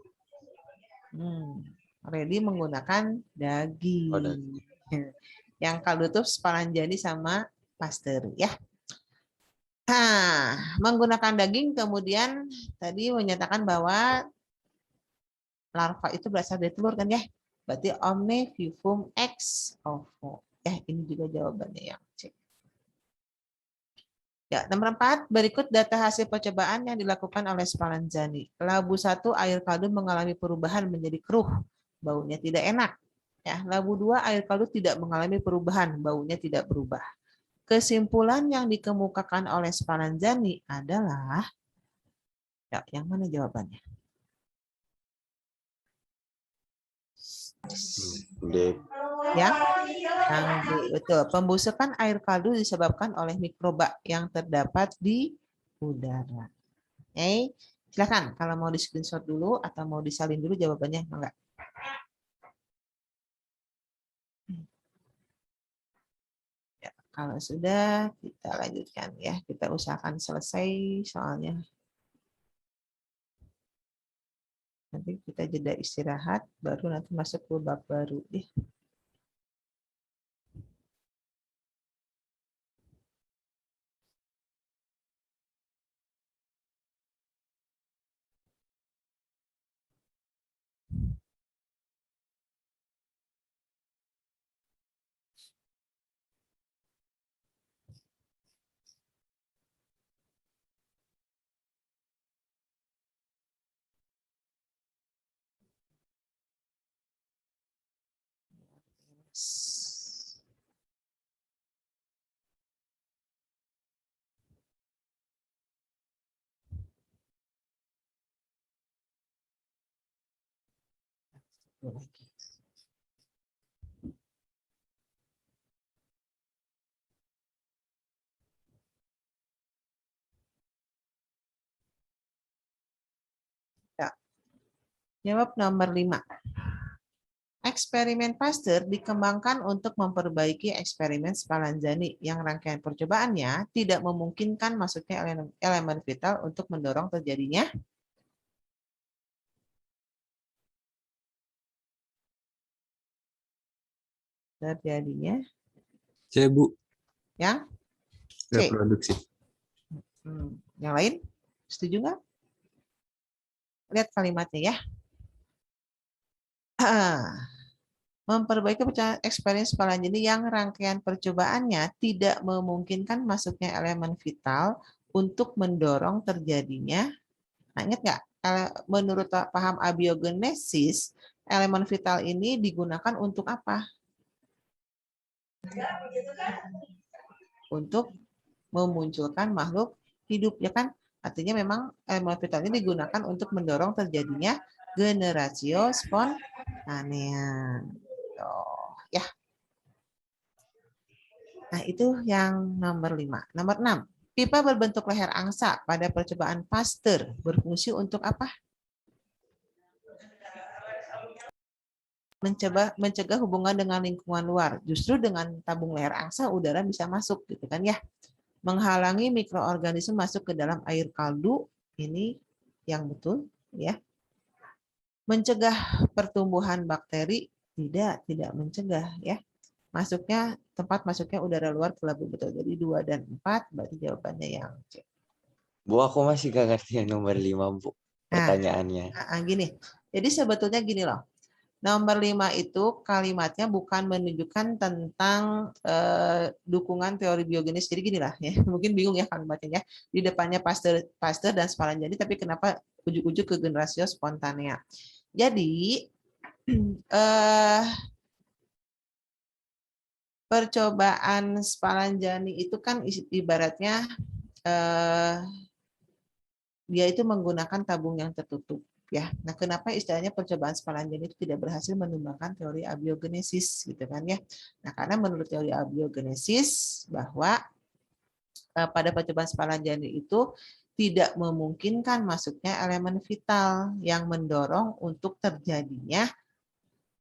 Redi menggunakan daging. Oh, daging. Yang kaldu itu Spallanzani sama Pasteur ya. Nah, menggunakan daging kemudian tadi menyatakan bahwa larva itu berasal dari telur kan ya. Berarti omne vivum ex ovo. Ya, ini juga jawabannya yang C. Ya, nomor 4, berikut data hasil percobaan yang dilakukan oleh Spallanzani. Labu 1 air kaldu mengalami perubahan menjadi keruh, baunya tidak enak. Ya, labu 2 air kaldu tidak mengalami perubahan, baunya tidak berubah. Kesimpulan yang dikemukakan oleh Spallanzani adalah ya, yang mana jawabannya? D. Ya, yang D, betul. Pembusukan air kaldu disebabkan oleh mikroba yang terdapat di udara. Silakan kalau mau di screenshot dulu atau mau disalin dulu jawabannya enggak. Ya, kalau sudah kita lanjutkan ya. Kita usahakan selesai soalnya. Nanti kita jeda istirahat baru nanti masuk ke bab baru. lagi. Ya. Jawab nomor 5. Eksperimen Pasteur dikembangkan untuk memperbaiki eksperimen Spallanzani yang rangkaian percobaannya tidak memungkinkan masuknya elemen vital untuk mendorong terjadinya C, Bu. yang C. Reproduksi. Yang lain? Setuju nggak? Lihat kalimatnya ya. Memperbaiki eksperimen Spallanzani yang rangkaian percobaannya tidak memungkinkan masuknya elemen vital untuk mendorong terjadinya. Nah, ingat nggak? Menurut paham abiogenesis, elemen vital ini digunakan untuk apa? Untuk memunculkan makhluk hidup, ya kan? Artinya memang elemen vital ini digunakan untuk mendorong terjadinya generatio spontanea. Ya. Nah, itu yang nomor 5. Nomor 6. Pipa berbentuk leher angsa pada percobaan Pasteur berfungsi untuk apa? Mencegah hubungan dengan lingkungan luar. Justru dengan tabung leher angsa udara bisa masuk gitu kan ya. Menghalangi mikroorganisme masuk ke dalam air kaldu, ini yang betul ya. Mencegah pertumbuhan bakteri, tidak mencegah ya. Tempat masuknya udara luar ke labu, betul. Jadi 2 dan 4 berarti jawabannya yang C. Bu, aku masih gak ngerti yang nomor 5, Bu. Pertanyaannya. Gini. Jadi sebetulnya gini loh. Nomor 5 itu kalimatnya bukan menunjukkan tentang dukungan teori biogenis. Jadi gini lah ya. Mungkin bingung ya kalimatnya ya. Di depannya Pasteur dan Spallanzani, tapi kenapa ujuk-ujuk ke generatio spontanea. Jadi percobaan Spallanzani itu kan ibaratnya dia itu menggunakan tabung yang tertutup ya. Nah, kenapa istilahnya percobaan Spallanzani itu tidak berhasil menumbangkan teori abiogenesis gitu kan ya. Nah, karena menurut teori abiogenesis bahwa pada percobaan Spallanzani itu tidak memungkinkan masuknya elemen vital yang mendorong untuk terjadinya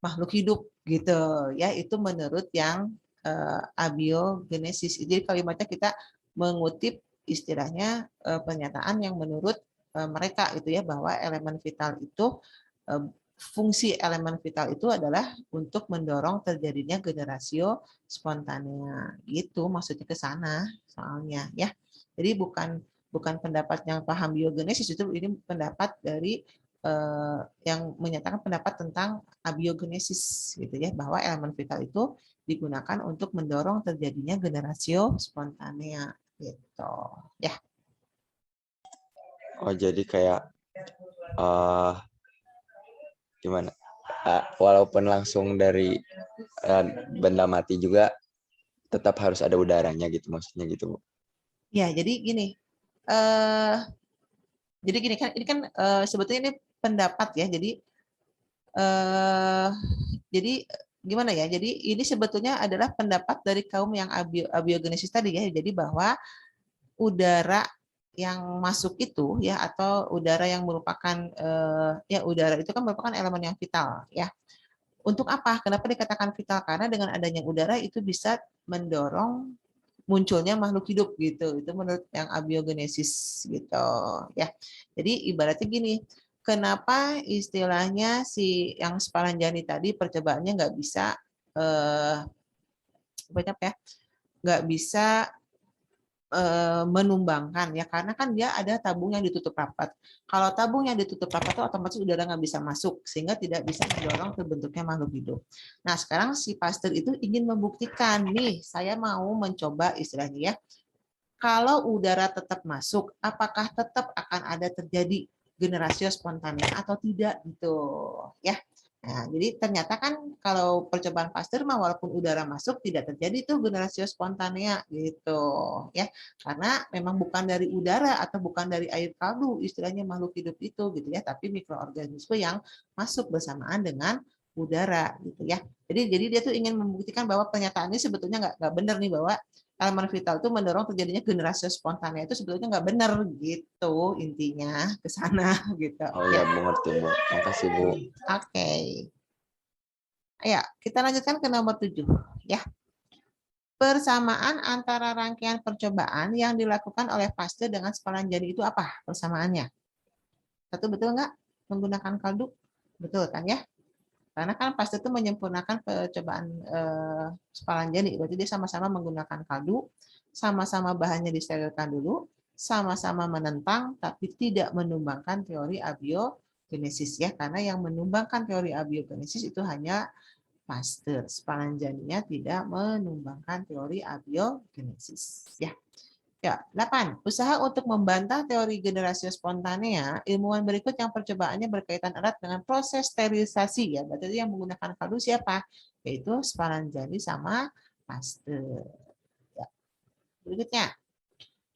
makhluk hidup gitu ya. Itu menurut yang abiogenesis. Jadi kalimatnya kita mengutip istilahnya pernyataan yang menurut mereka itu ya, bahwa elemen vital itu fungsi elemen vital itu adalah untuk mendorong terjadinya generatio spontanea. Gitu maksudnya ke sana soalnya ya. Jadi bukan pendapat yang paham biogenesis, itu ini pendapat dari yang menyatakan pendapat tentang abiogenesis gitu ya, bahwa elemen vital itu digunakan untuk mendorong terjadinya generatio spontanea gitu ya. Oh, jadi kayak gimana? Walaupun langsung dari benda mati juga tetap harus ada udaranya gitu, maksudnya gitu, Bu. Ya, jadi gini. Jadi gini kan, ini kan sebetulnya ini pendapat ya. Jadi gimana ya? Jadi ini sebetulnya adalah pendapat dari kaum yang abiogenesis tadi ya. Jadi bahwa udara yang masuk itu ya, atau udara yang merupakan ya, udara itu kan merupakan elemen yang vital ya. Untuk apa? Kenapa dikatakan vital? Karena dengan adanya udara itu bisa mendorong munculnya makhluk hidup gitu. Itu menurut yang abiogenesis gitu ya. Jadi ibaratnya gini, kenapa istilahnya si yang Spallanzani tadi percobaannya nggak bisa banyak ya, nggak bisa menumbangkan ya, karena kan dia ada tabung yang ditutup rapat. Kalau tabung yang ditutup rapat itu otomatis udara nggak bisa masuk, sehingga tidak bisa mendorong terbentuknya makhluk hidup. Nah, sekarang si Pasteur itu ingin membuktikan nih, saya mau mencoba istilahnya ya, kalau udara tetap masuk, apakah tetap akan ada terjadi generatio spontanea atau tidak gitu ya. Nah, jadi ternyata kan kalau percobaan Pasteur mah walaupun udara masuk tidak terjadi tuh generatio spontanea gitu ya. Karena memang bukan dari udara atau bukan dari air kaldu istilahnya makhluk hidup itu gitu ya, tapi mikroorganisme yang masuk bersamaan dengan udara gitu ya. Jadi dia tuh ingin membuktikan bahwa pernyataan ini sebetulnya nggak benar nih, bahwa elemen vital itu mendorong terjadinya generasi spontane itu sebetulnya nggak benar gitu, intinya ke sana gitu Oh ya. ya, Bu, ngerti, Bu. Makasih, Bu. Oke. Ayo, kita lanjutkan ke nomor 7 ya. Persamaan antara rangkaian percobaan yang dilakukan oleh Pasteur dengan Spallanzani itu apa persamaannya? Satu, betul nggak? Menggunakan kaldu? Betul kan ya? Karena kan Pasteur itu menyempurnakan percobaan Spallanzani, berarti dia sama-sama menggunakan kaldu, sama-sama bahannya disterilkan dulu, sama-sama menentang, tapi tidak menumbangkan teori abiogenesis ya, karena yang menumbangkan teori abiogenesis itu hanya Pasteur. Spallanzani-nya tidak menumbangkan teori abiogenesis ya. Ya, 8. Usaha untuk membantah teori generasi spontanea, ilmuwan berikut yang percobaannya berkaitan erat dengan proses sterilisasi ya. Berarti yang menggunakan kaldu siapa? Yaitu Spallanzani sama Pasteur. Ya. Berikutnya,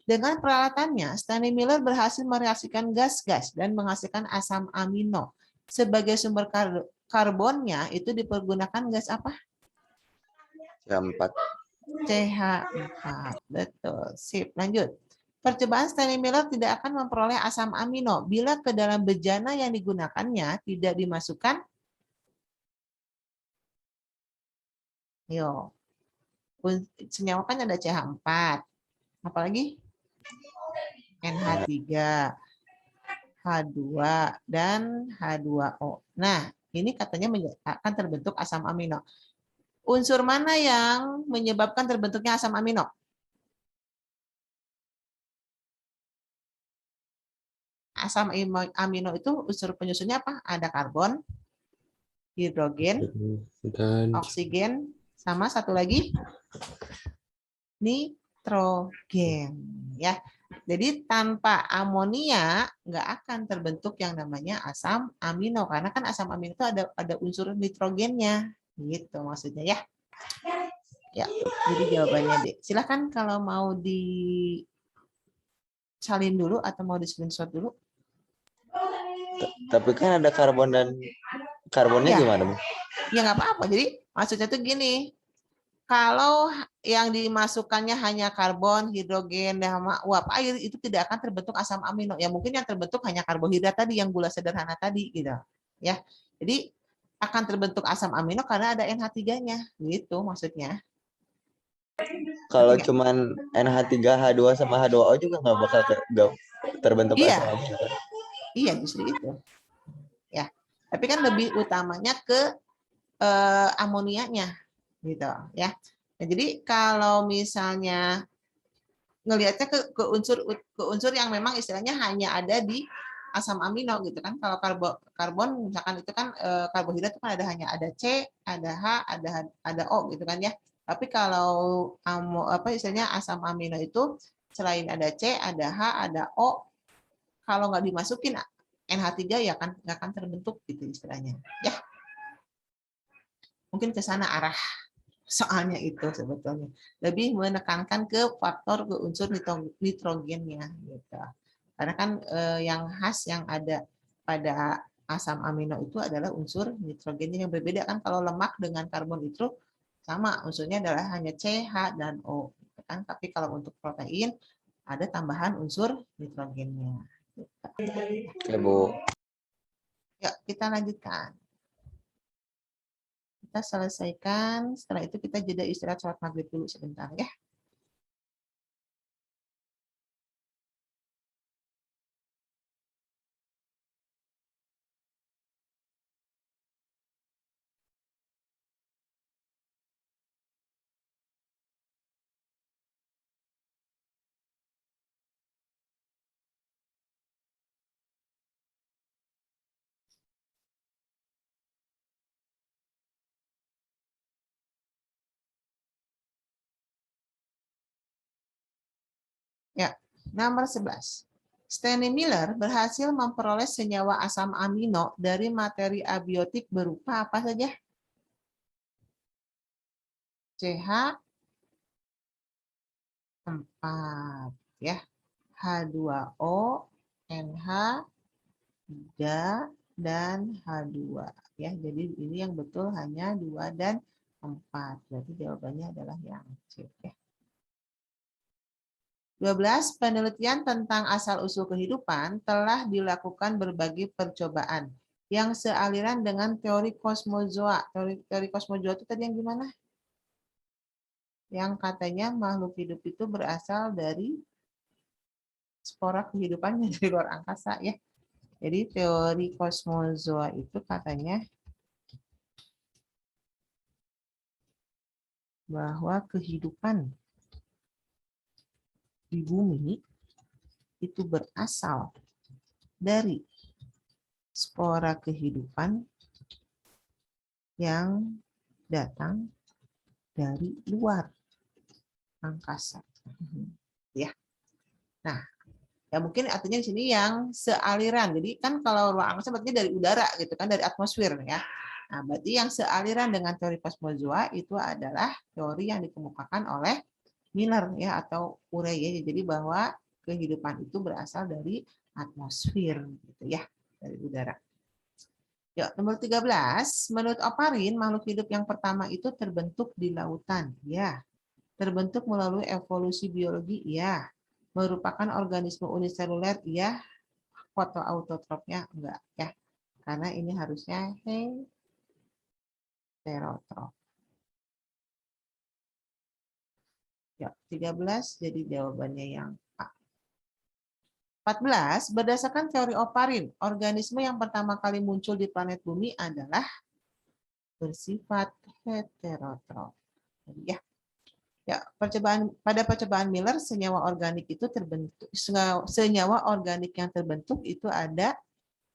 dengan peralatannya, Stanley Miller berhasil mereaksikan gas-gas dan menghasilkan asam amino. Sebagai sumber karbonnya itu dipergunakan gas apa? CH4. CH4. Betul. Sip. Lanjut. Percobaan Stanley Miller tidak akan memperoleh asam amino bila ke dalam bejana yang digunakannya tidak dimasukkan. Yo. Senyawa kan ada CH4. Apalagi? NH3, H2, dan H2O. Nah, ini katanya akan terbentuk asam amino. Unsur mana yang menyebabkan terbentuknya asam amino? Asam amino itu unsur penyusunnya apa? Ada karbon, hidrogen, Dan oksigen, sama satu lagi nitrogen. Ya, jadi tanpa amonia nggak akan terbentuk yang namanya asam amino, karena kan asam amino itu ada unsur nitrogennya, gitu maksudnya ya. Ya, jadi jawabannya D. Silahkan kalau mau disalin dulu atau mau di screenshot dulu. Tapi kan ada karbon dan karbonnya Ya. gimana, Bu? Ya nggak apa-apa. Jadi maksudnya tuh gini, kalau yang dimasukkannya hanya karbon, hidrogen, dan uap air itu tidak akan terbentuk asam amino. Ya mungkin yang terbentuk hanya karbohidrat tadi, yang gula sederhana tadi gitu. Ya. Jadi akan terbentuk asam amino karena ada NH3-nya, gitu maksudnya. Kalau Ngerti nggak? cuman NH3, H2 sama H2O juga nggak bakal terbentuk asam Iya, amino. iya justru itu. Ya. Tapi kan lebih utamanya ke amonianya gitu ya. Nah, jadi kalau misalnya ngelihatnya ke unsur yang memang istilahnya hanya ada di asam amino gitu kan. Kalau karbon misalkan itu kan karbohidrat itu kan hanya ada C, ada H, ada O gitu kan ya. Tapi kalau apa istilahnya asam amino itu selain ada C, ada H, ada O, kalau nggak dimasukin NH3 ya kan nggak akan terbentuk gitu istilahnya. Ya, mungkin ke sana arah soalnya itu sebetulnya lebih menekankan ke faktor ke unsur nitrogennya gitu. Karena kan yang khas yang ada pada asam amino itu adalah unsur nitrogennya yang berbeda kan. Kalau lemak dengan karbon itu sama unsurnya adalah hanya C, H, dan O kan. Tapi kalau untuk protein ada tambahan unsur nitrogennya. Oke, Bu. Yuk kita lanjutkan. Kita selesaikan, setelah itu kita jeda istirahat sholat maghrib dulu sebentar ya. Ya, nomor 11. Stanley Miller berhasil memperoleh senyawa asam amino dari materi abiotik berupa apa saja? CH4 ya, H2O, NH, dan H2. Ya, jadi ini yang betul hanya 2 dan 4. Berarti jawabannya adalah yang C. Ya. 12. Penelitian tentang asal-usul kehidupan telah dilakukan berbagai percobaan yang sealiran dengan teori kosmozoa. Teori kosmozoa itu tadi yang gimana? Yang katanya makhluk hidup itu berasal dari spora kehidupan dari luar angkasa ya. Jadi teori kosmozoa itu katanya bahwa kehidupan di bumi itu berasal dari spora kehidupan yang datang dari luar angkasa. Ya. Nah, ya mungkin artinya di sini yang sealiran. Jadi kan kalau ruang angkasa berarti dari udara gitu kan, dari atmosfer ya. Nah, berarti yang sealiran dengan teori kosmozoa itu adalah teori yang dikemukakan oleh Miller ya atau Urey ya. Jadi bahwa kehidupan itu berasal dari atmosfer gitu ya, dari udara. Ya, nomor 13, menurut Oparin, makhluk hidup yang pertama itu terbentuk di lautan. Ya, terbentuk melalui evolusi biologi. Ya, merupakan organisme uniseluler. Ya, fotoautotrofnya enggak ya. Karena ini harusnya heterotrof. Ya, 13 jadi jawabannya yang A. 14, berdasarkan teori Oparin, organisme yang pertama kali muncul di planet bumi adalah bersifat heterotrof. Jadi ya, ya pada percobaan Miller senyawa organik itu terbentuk, senyawa organik yang terbentuk itu ada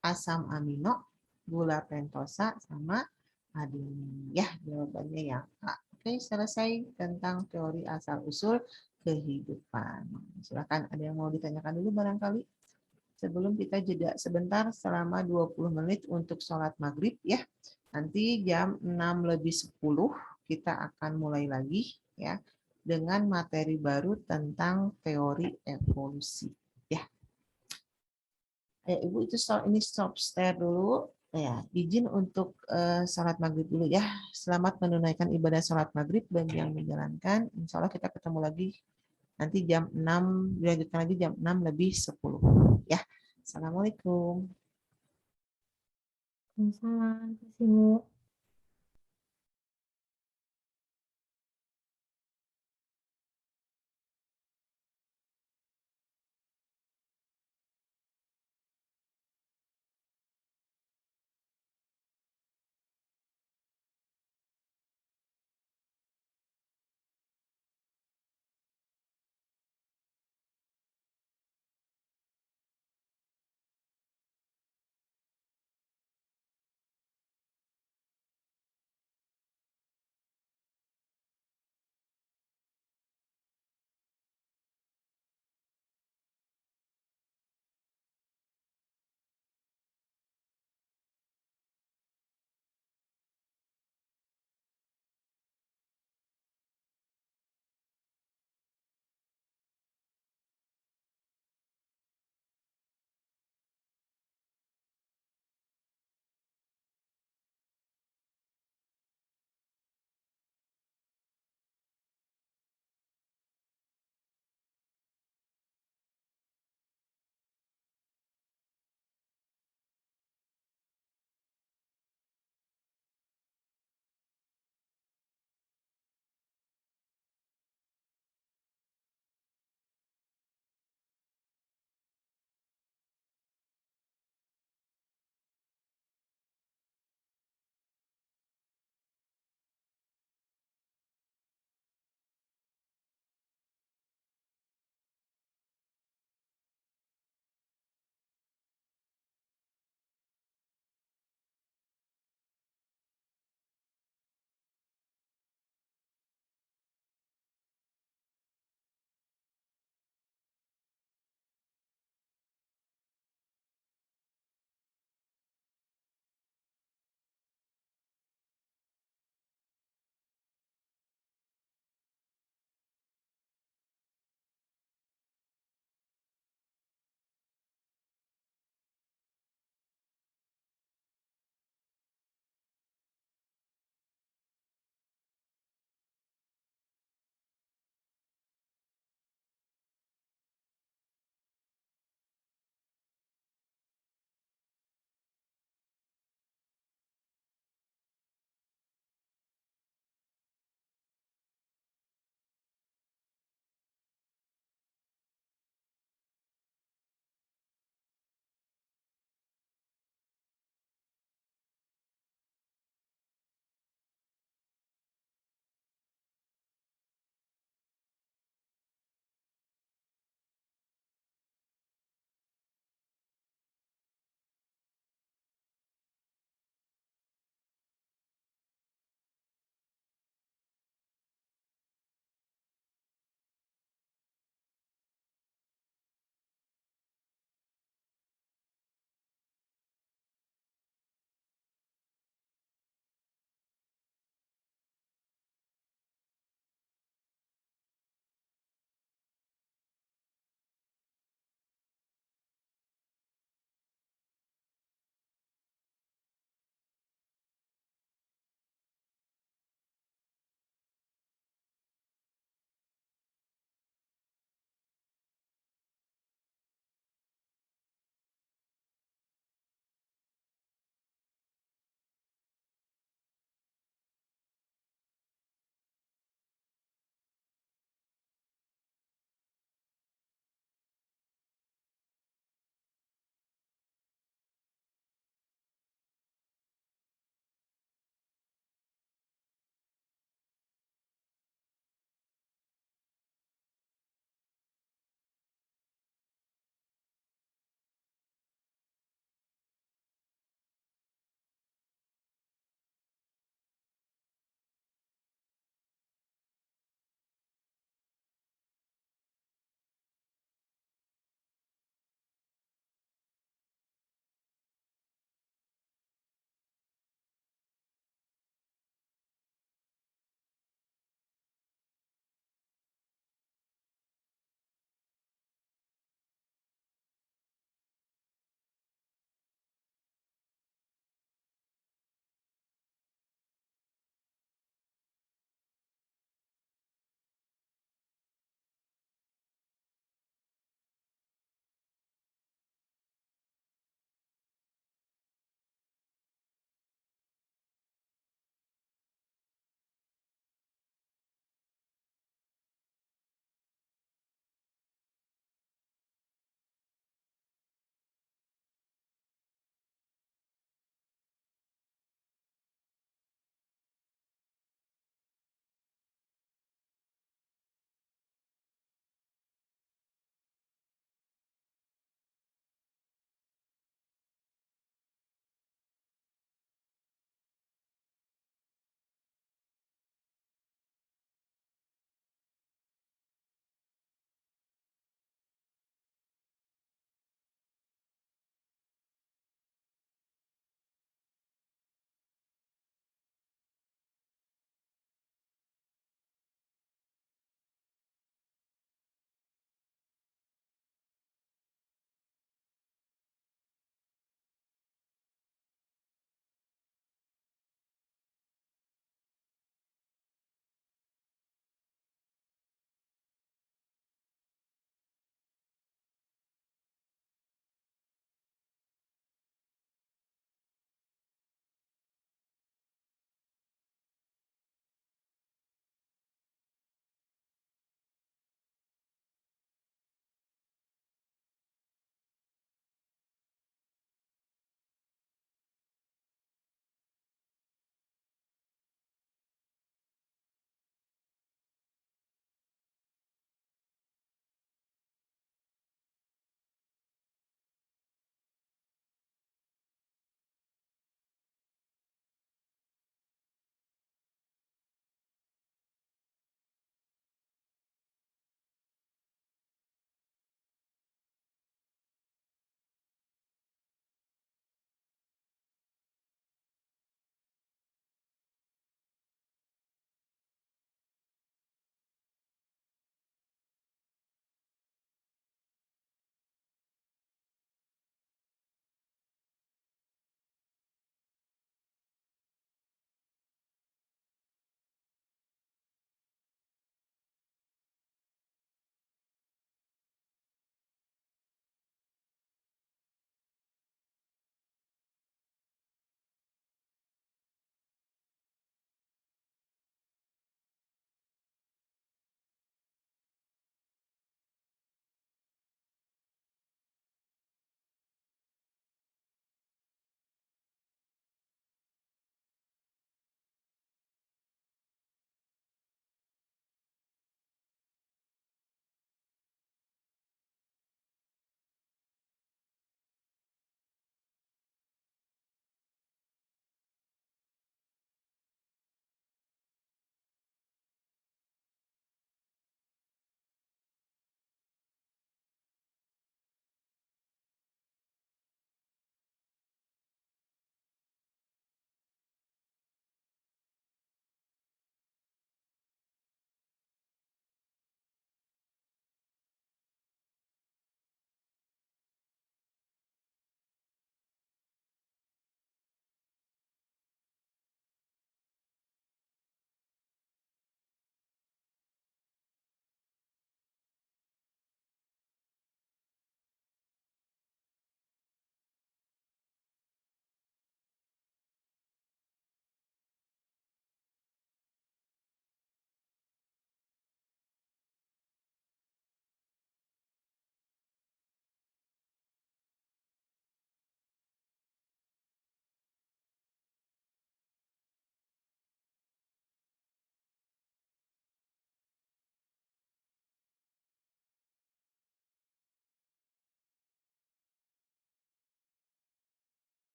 asam amino, gula pentosa, sama adenin. Ya, jawabannya yang A. Oke, selesai tentang teori asal-usul kehidupan. Silakan ada yang mau ditanyakan dulu barangkali sebelum kita jeda sebentar selama 20 menit untuk sholat maghrib ya. Nanti jam 6 lebih 10 kita akan mulai lagi ya dengan materi baru tentang teori evolusi ya. Ibu itu ini stop share dulu ya, izin untuk sholat maghrib dulu ya. Selamat menunaikan ibadah sholat maghrib bagi yang menjalankan. Insya Allah kita ketemu lagi nanti jam 6, dilanjutkan lagi jam 6 lebih 10 ya. Assalamualaikum. Waalaikumsalam. Terima kasih, Bu.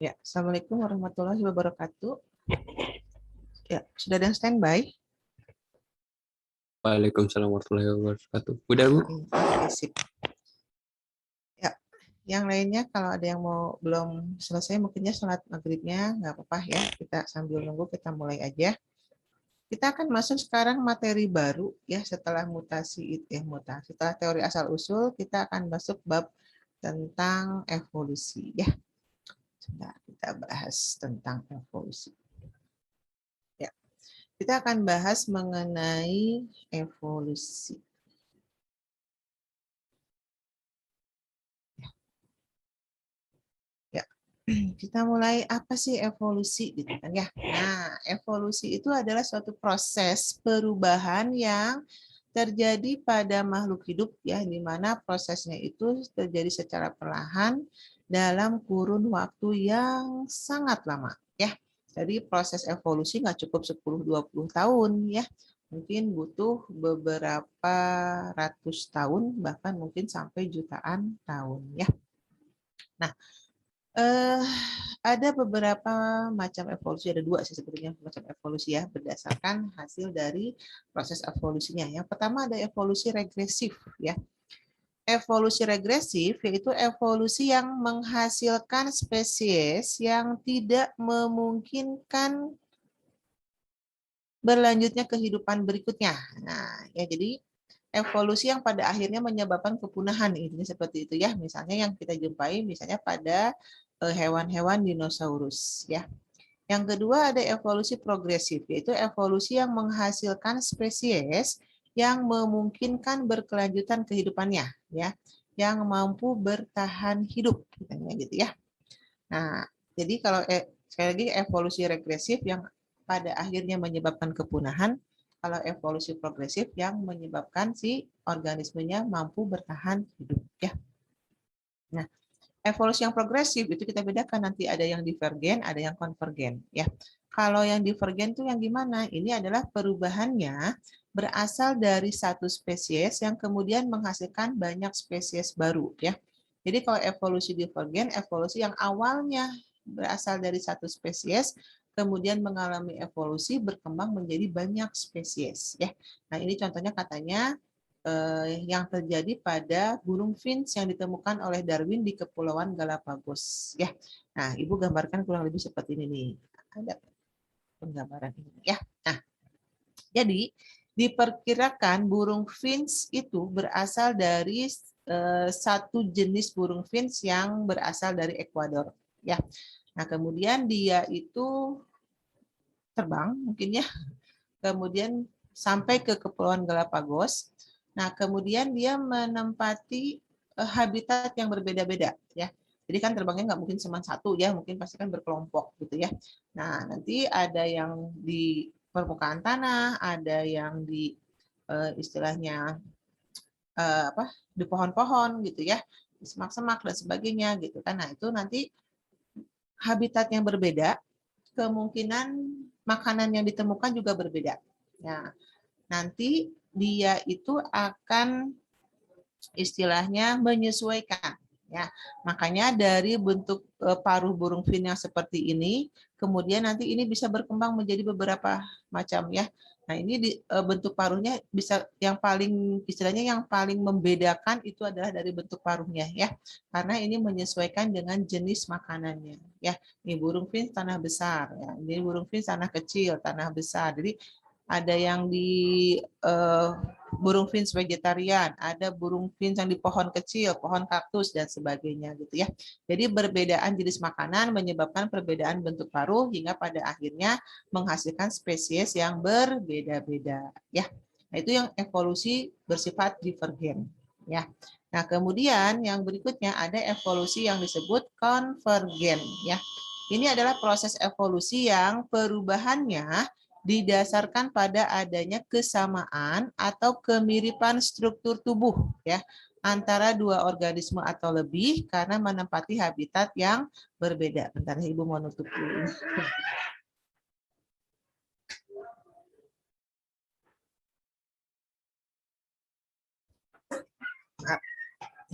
Ya, Assalamualaikum warahmatullahi wabarakatuh. Ya, sudah ada yang standby? Waalaikumsalam warahmatullahi wabarakatuh. Udah, Bu? Oke, sip. Ya, yang lainnya kalau ada yang mau belum selesai mungkinnya sholat maghribnya nggak apa-apa ya. Kita sambil nunggu kita mulai aja. Kita akan masuk sekarang materi baru ya setelah setelah teori asal usul kita akan masuk bab tentang evolusi ya. Sebentar, kita bahas tentang evolusi. Ya, kita akan bahas mengenai evolusi. Ya, kita mulai apa sih evolusi gitu kan ya. Nah, evolusi itu adalah suatu proses perubahan yang terjadi pada makhluk hidup ya, di mana prosesnya itu terjadi secara perlahan dalam kurun waktu yang sangat lama ya. Jadi proses evolusi nggak cukup 10-20 tahun ya. Mungkin butuh beberapa ratus tahun bahkan mungkin sampai jutaan tahun ya. Nah, ada beberapa macam evolusi, ada dua sih sebetulnya macam evolusi ya, berdasarkan hasil dari proses evolusinya. Yang pertama ada evolusi regresif ya. Evolusi regresif yaitu evolusi yang menghasilkan spesies yang tidak memungkinkan berlanjutnya kehidupan berikutnya. Nah, ya jadi evolusi yang pada akhirnya menyebabkan kepunahan ini seperti itu ya. Misalnya yang kita jumpai misalnya pada hewan-hewan dinosaurus ya. Yang kedua ada evolusi progresif, yaitu evolusi yang menghasilkan spesies yang memungkinkan berkelanjutan kehidupannya ya, yang mampu bertahan hidup gitu ya. Nah, jadi kalau sekali lagi evolusi regresif yang pada akhirnya menyebabkan kepunahan, kalau evolusi progresif yang menyebabkan si organismenya mampu bertahan hidup ya. Nah, evolusi yang progresif itu kita bedakan nanti ada yang divergen, ada yang konvergen ya. Kalau yang divergen itu yang gimana? Ini adalah perubahannya berasal dari satu spesies yang kemudian menghasilkan banyak spesies baru ya. Jadi kalau evolusi divergen, evolusi yang awalnya berasal dari satu spesies kemudian mengalami evolusi berkembang menjadi banyak spesies ya. Nah, ini contohnya katanya yang terjadi pada burung finch yang ditemukan oleh Darwin di Kepulauan Galapagos. Ya, nah Ibu gambarkan kurang lebih seperti ini nih. Ada penggambaran ini ya. Nah, jadi diperkirakan burung finch itu berasal dari satu jenis burung finch yang berasal dari Ekuador. Ya, nah kemudian dia itu terbang mungkin ya, kemudian sampai ke Kepulauan Galapagos. Nah, kemudian dia menempati habitat yang berbeda-beda ya. Jadi kan terbangnya nggak mungkin cuma satu ya, mungkin pasti kan berkelompok gitu ya. Nah, nanti ada yang di permukaan tanah, ada yang di istilahnya di pohon-pohon gitu ya, di semak-semak dan sebagainya gitu kan. Nah, itu nanti habitat yang berbeda, kemungkinan makanan yang ditemukan juga berbeda. Nah, nanti dia itu akan istilahnya menyesuaikan ya. Makanya dari bentuk paruh burung finch yang seperti ini, kemudian nanti ini bisa berkembang menjadi beberapa macam ya. Nah, ini bentuk paruhnya bisa yang paling istilahnya yang paling membedakan itu adalah dari bentuk paruhnya ya. Karena ini menyesuaikan dengan jenis makanannya ya. Ini burung finch tanah besar ya. Ini burung finch tanah kecil, tanah besar. Jadi ada yang di burung finch vegetarian, ada burung finch yang di pohon kecil, pohon kaktus dan sebagainya gitu ya. Jadi perbedaan jenis makanan menyebabkan perbedaan bentuk paruh hingga pada akhirnya menghasilkan spesies yang berbeda-beda ya. Nah, itu yang evolusi bersifat divergen ya. Nah, kemudian yang berikutnya ada evolusi yang disebut konvergen ya. Ini adalah proses evolusi yang perubahannya didasarkan pada adanya kesamaan atau kemiripan struktur tubuh ya antara dua organisme atau lebih karena menempati habitat yang berbeda. Bentar, Ibu mau nutup dulu.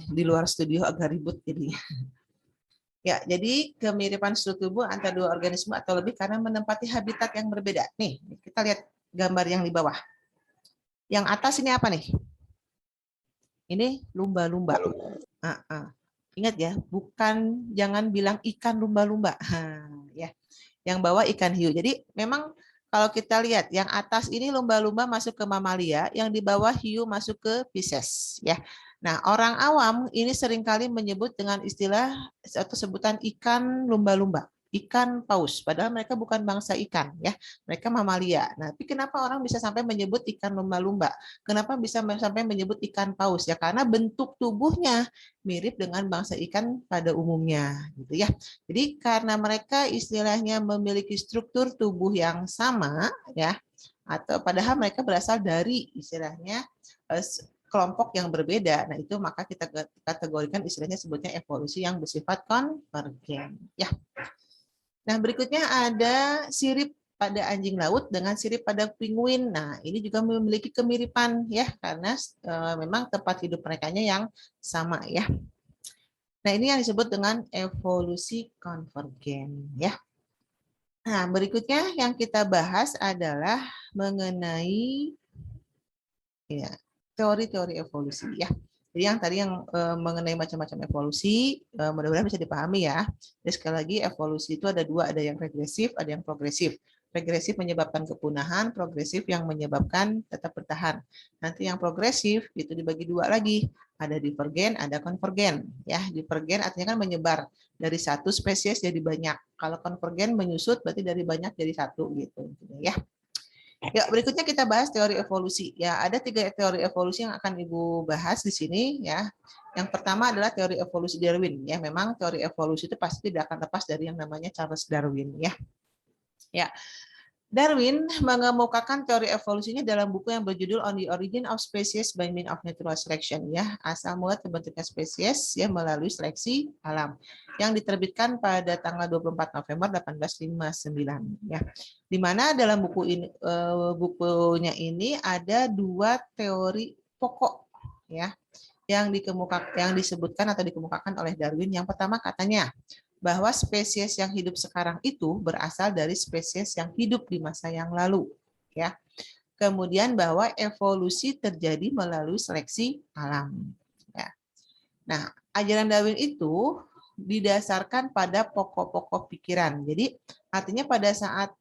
Di luar studio agak ribut jadi. Ya, jadi kemiripan struktur tubuh antara dua organisme atau lebih karena menempati habitat yang berbeda. Nih, kita lihat gambar yang di bawah. Yang atas ini apa nih? Ini lumba-lumba. Lalu, Ingat ya, bukan jangan bilang ikan lumba-lumba. Ya, yang bawah ikan hiu. Jadi memang kalau kita lihat yang atas ini lumba-lumba masuk ke mamalia, yang di bawah hiu masuk ke Pisces. Ya. Nah, orang awam ini seringkali menyebut dengan istilah atau sebutan ikan lumba-lumba, ikan paus. Padahal mereka bukan bangsa ikan, ya. Mereka mamalia. Nah, tapi kenapa orang bisa sampai menyebut ikan lumba-lumba? Kenapa bisa sampai menyebut ikan paus? Ya, karena bentuk tubuhnya mirip dengan bangsa ikan pada umumnya, gitu ya. Jadi karena mereka istilahnya memiliki struktur tubuh yang sama, ya, atau padahal mereka berasal dari istilahnya kelompok yang berbeda. Nah, itu maka kita kategorikan istilahnya sebutnya evolusi yang bersifat konvergen, ya. Nah, berikutnya ada sirip pada anjing laut dengan sirip pada penguin. Nah, ini juga memiliki kemiripan, ya, karena memang tempat hidup merekanya yang sama, ya. Nah, ini yang disebut dengan evolusi konvergen, ya. Nah, berikutnya yang kita bahas adalah mengenai ya, teori-teori evolusi, ya. Jadi yang tadi yang mengenai macam-macam evolusi, mudah-mudahan bisa dipahami ya. Jadi sekali lagi evolusi itu ada dua, ada yang regresif, ada yang progresif. Regresif menyebabkan kepunahan, progresif yang menyebabkan tetap bertahan. Nanti yang progresif itu dibagi dua lagi, ada divergen, ada konvergen. Ya, divergen artinya kan menyebar dari satu spesies jadi banyak. Kalau konvergen menyusut berarti dari banyak jadi satu gitu, ya. Ya, berikutnya kita bahas teori evolusi. Ya, ada 3 teori evolusi yang akan Ibu bahas di sini, ya. Yang pertama adalah teori evolusi Darwin. Ya, memang teori evolusi itu pasti tidak akan lepas dari yang namanya Charles Darwin, ya. Ya. Darwin mengemukakan teori evolusinya dalam buku yang berjudul On the Origin of Species by Means of Natural Selection, ya, asal mula terbentuknya spesies ya melalui seleksi alam, yang diterbitkan pada tanggal 24 November 1859, ya. Di mana dalam buku ini bukunya ini ada 2 teori pokok, ya, yang disebutkan atau dikemukakan oleh Darwin. Yang pertama katanya bahwa spesies yang hidup sekarang itu berasal dari spesies yang hidup di masa yang lalu, ya. Kemudian bahwa evolusi terjadi melalui seleksi alam, ya. Nah, ajaran Darwin itu didasarkan pada pokok-pokok pikiran. Jadi artinya pada saat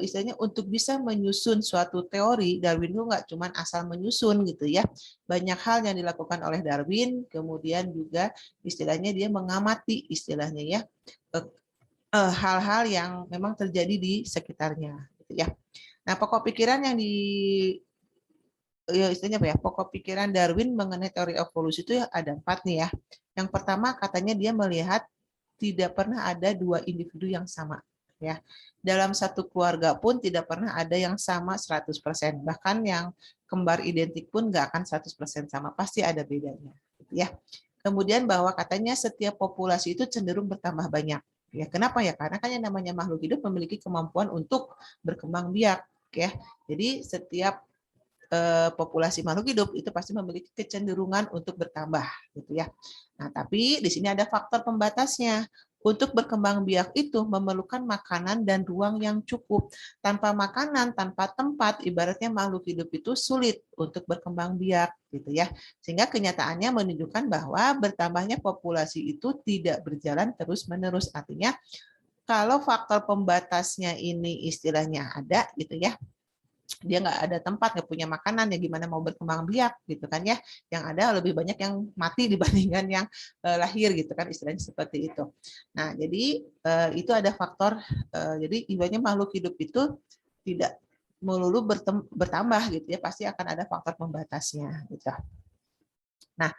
istilahnya untuk bisa menyusun suatu teori, Darwin itu nggak cuma asal menyusun gitu ya. Banyak hal yang dilakukan oleh Darwin, kemudian juga istilahnya dia mengamati istilahnya ya hal-hal yang memang terjadi di sekitarnya gitu ya. Nah, pokok pikiran yang istilahnya apa ya? Pokok pikiran Darwin mengenai teori evolusi itu ada 4 nih ya. Yang pertama katanya dia melihat tidak pernah ada 2 individu yang sama, ya. Dalam satu keluarga pun tidak pernah ada yang sama 100%. Bahkan yang kembar identik pun nggak akan 100% sama, pasti ada bedanya, ya. Kemudian bahwa katanya setiap populasi itu cenderung bertambah banyak. Ya, kenapa ya? Karena kan yang namanya makhluk hidup memiliki kemampuan untuk berkembang biak, ya. Jadi setiap populasi makhluk hidup itu pasti memiliki kecenderungan untuk bertambah, gitu ya. Nah, tapi di sini ada faktor pembatasnya. Untuk berkembang biak itu memerlukan makanan dan ruang yang cukup. Tanpa makanan, tanpa tempat, ibaratnya makhluk hidup itu sulit untuk berkembang biak, gitu ya. Sehingga kenyataannya menunjukkan bahwa bertambahnya populasi itu tidak berjalan terus-menerus. Artinya kalau faktor pembatasnya ini istilahnya ada, gitu ya, dia nggak ada tempat, nggak punya makanan, ya gimana mau berkembang biak gitu kan ya. Yang ada lebih banyak yang mati dibandingkan yang lahir gitu kan, istilahnya seperti itu. Nah, jadi itu ada faktor, jadi ibaratnya makhluk hidup itu tidak melulu bertambah gitu ya, pasti akan ada faktor pembatasnya gitu. Nah,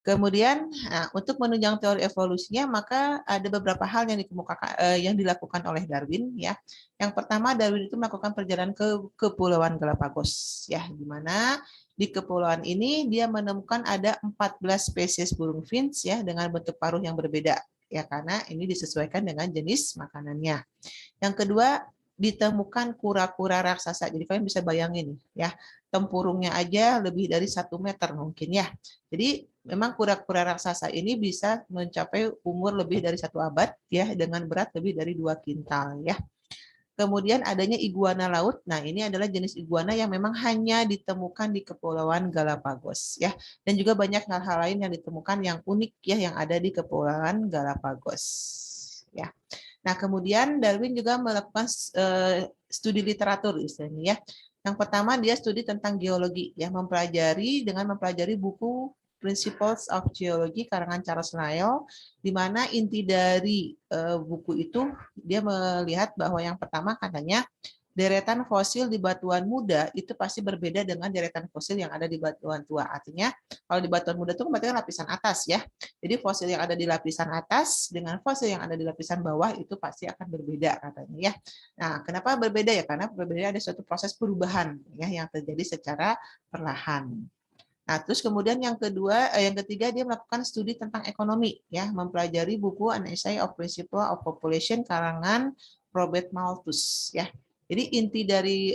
kemudian untuk menunjang teori evolusinya maka ada beberapa hal yang dikemukakan yang dilakukan oleh Darwin ya. Yang pertama, Darwin itu melakukan perjalanan ke Kepulauan Galapagos ya, di mana di kepulauan ini dia menemukan ada 14 spesies burung finch ya dengan bentuk paruh yang berbeda ya, karena ini disesuaikan dengan jenis makanannya. Yang kedua, ditemukan kura-kura raksasa. Jadi kalian bisa bayangin ya, tempurungnya aja lebih dari 1 meter mungkin ya. Jadi memang kura-kura raksasa ini bisa mencapai umur lebih dari 1 abad ya, dengan berat lebih dari 2 kintal ya. Kemudian adanya iguana laut. Nah, ini adalah jenis iguana yang memang hanya ditemukan di Kepulauan Galapagos ya. Dan juga banyak hal-hal lain yang ditemukan yang unik ya yang ada di Kepulauan Galapagos ya. Nah, kemudian Darwin juga melakukan studi literatur istilahnya ya. Yang pertama dia studi tentang geologi ya, dengan mempelajari buku Principles of Geology karangan Charles Lyell, di mana inti dari buku itu dia melihat bahwa yang pertama katanya deretan fosil di batuan muda itu pasti berbeda dengan deretan fosil yang ada di batuan tua. Artinya kalau di batuan muda itu berarti kan lapisan atas ya. Jadi fosil yang ada di lapisan atas dengan fosil yang ada di lapisan bawah itu pasti akan berbeda katanya ya. Nah, kenapa berbeda ya? Karena berbeda ada suatu proses perubahan ya yang terjadi secara perlahan. Nah, terus kemudian yang ketiga dia melakukan studi tentang ekonomi ya, mempelajari buku An Essay of Principle of Population karangan Robert Malthus ya. Jadi inti dari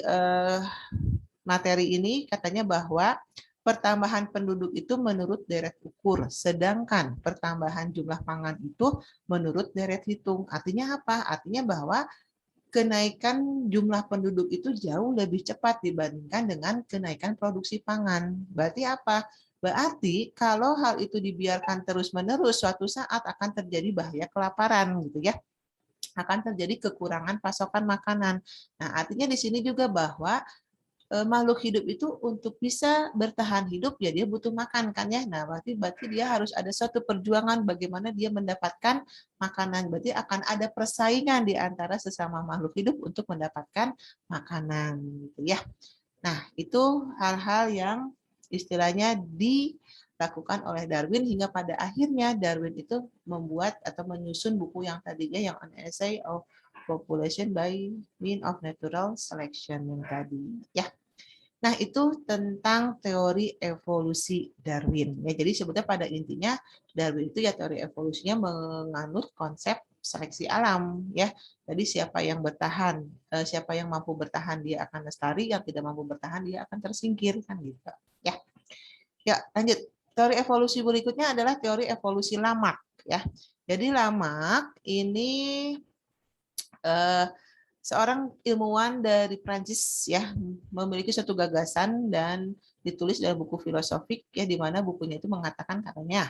materi ini katanya bahwa pertambahan penduduk itu menurut deret ukur, sedangkan pertambahan jumlah pangan itu menurut deret hitung. Artinya apa? Artinya bahwa kenaikan jumlah penduduk itu jauh lebih cepat dibandingkan dengan kenaikan produksi pangan. Berarti apa? Berarti kalau hal itu dibiarkan terus-menerus, suatu saat akan terjadi bahaya kelaparan gitu ya. Akan terjadi kekurangan pasokan makanan. Nah, artinya di sini juga bahwa makhluk hidup itu untuk bisa bertahan hidup ya dia butuh makan kan ya. Nah, berarti dia harus ada suatu perjuangan bagaimana dia mendapatkan makanan. Berarti akan ada persaingan di antara sesama makhluk hidup untuk mendapatkan makanan gitu ya. Nah, itu hal-hal yang istilahnya dilakukan oleh Darwin hingga pada akhirnya Darwin itu membuat atau menyusun buku yang tadinya yang An Essay of Population by Means of Natural Selection yang tadi ya. Nah, itu tentang teori evolusi Darwin. Ya, jadi sebetulnya pada intinya Darwin itu ya teori evolusinya menganut konsep seleksi alam ya. Jadi siapa yang bertahan, siapa yang mampu bertahan dia akan lestari, yang tidak mampu bertahan dia akan tersingkir kan gitu. Ya. Ya, lanjut. Teori evolusi berikutnya adalah teori evolusi Lamarck ya. Jadi Lamarck ini seorang ilmuwan dari Prancis ya memiliki suatu gagasan dan ditulis dalam buku filosofik ya di mana bukunya itu mengatakan katanya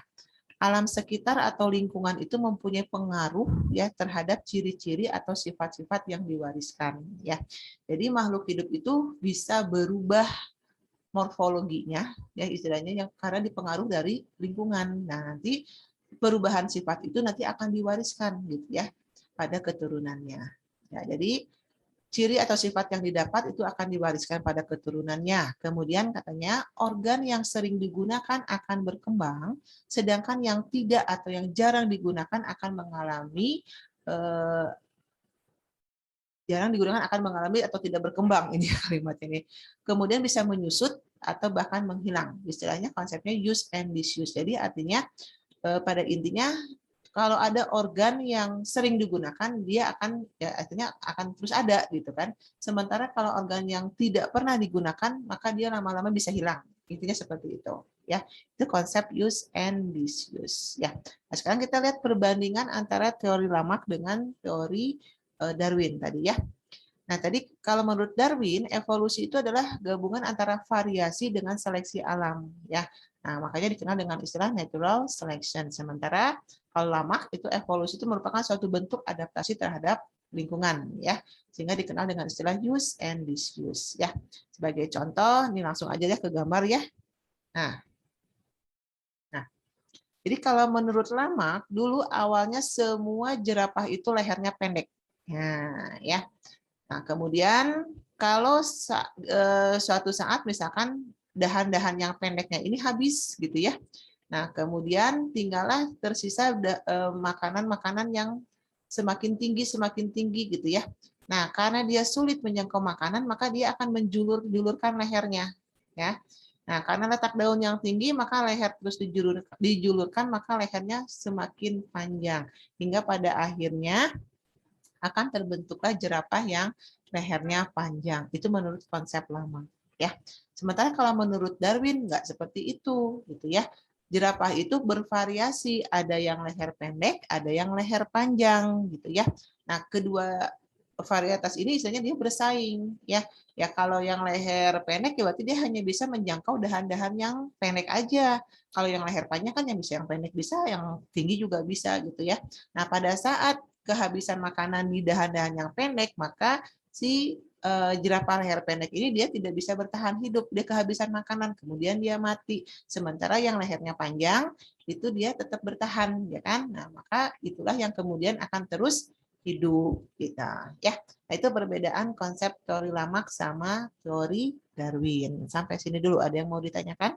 alam sekitar atau lingkungan itu mempunyai pengaruh ya terhadap ciri-ciri atau sifat-sifat yang diwariskan ya. Jadi makhluk hidup itu bisa berubah morfologinya ya istilahnya yang karena dipengaruhi dari lingkungan. Nah, nanti perubahan sifat itu nanti akan diwariskan gitu ya pada keturunannya. Ya, jadi ciri atau sifat yang didapat itu akan diwariskan pada keturunannya. Kemudian katanya organ yang sering digunakan akan berkembang, sedangkan yang tidak atau yang jarang digunakan akan mengalami atau tidak berkembang ini kalimat ini. Kemudian bisa menyusut atau bahkan menghilang. Istilahnya konsepnya use and disuse. Jadi artinya pada intinya kalau ada organ yang sering digunakan dia akan ya artinya akan terus ada gitu kan. Sementara kalau organ yang tidak pernah digunakan maka dia lama-lama bisa hilang. Intinya seperti itu ya. Itu konsep use and disuse ya. Nah, sekarang kita lihat perbandingan antara teori Lamarck dengan teori Darwin tadi ya. Nah, tadi kalau menurut Darwin, evolusi itu adalah gabungan antara variasi dengan seleksi alam ya. Nah, makanya dikenal dengan istilah natural selection. Sementara kalau Lamarck itu evolusi itu merupakan suatu bentuk adaptasi terhadap lingkungan ya. Sehingga dikenal dengan istilah use and disuse ya. Sebagai contoh, ini langsung aja ya ke gambar ya. Nah, jadi kalau menurut Lamarck dulu awalnya semua jerapah itu lehernya pendek. Nah, ya. Nah, kemudian kalau suatu saat misalkan dahan-dahan yang pendeknya ini habis gitu ya. Nah, kemudian tinggallah tersisa makanan-makanan yang semakin tinggi gitu ya. Nah, karena dia sulit menjangkau makanan, maka dia akan menjulurkan lehernya ya. Nah, karena letak daun yang tinggi, maka leher terus dijulurkan, maka lehernya semakin panjang hingga pada akhirnya akan terbentuklah jerapah yang lehernya panjang. Itu menurut konsep Lamarck ya. Sementara kalau menurut Darwin nggak seperti itu gitu ya. jerapah itu bervariasi, ada yang leher pendek, ada yang leher panjang gitu ya. Nah, kedua varietas ini istilahnya dia bersaing ya. Ya kalau yang leher pendek ya berarti dia hanya bisa menjangkau dahan-dahan yang pendek aja. Kalau yang leher panjang kan yang bisa yang pendek bisa, yang tinggi juga bisa gitu ya. Nah, pada saat kehabisan makanan di dahan-dahan yang pendek, maka si jerapah leher pendek ini dia tidak bisa bertahan hidup, dia kehabisan makanan, kemudian dia mati. Sementara yang lehernya panjang itu dia tetap bertahan, ya kan? Nah, maka itulah yang kemudian akan terus hidup kita, ya. Nah, itu perbedaan konsep teori Lamarck sama teori Darwin. Sampai sini dulu, ada yang mau ditanyakan?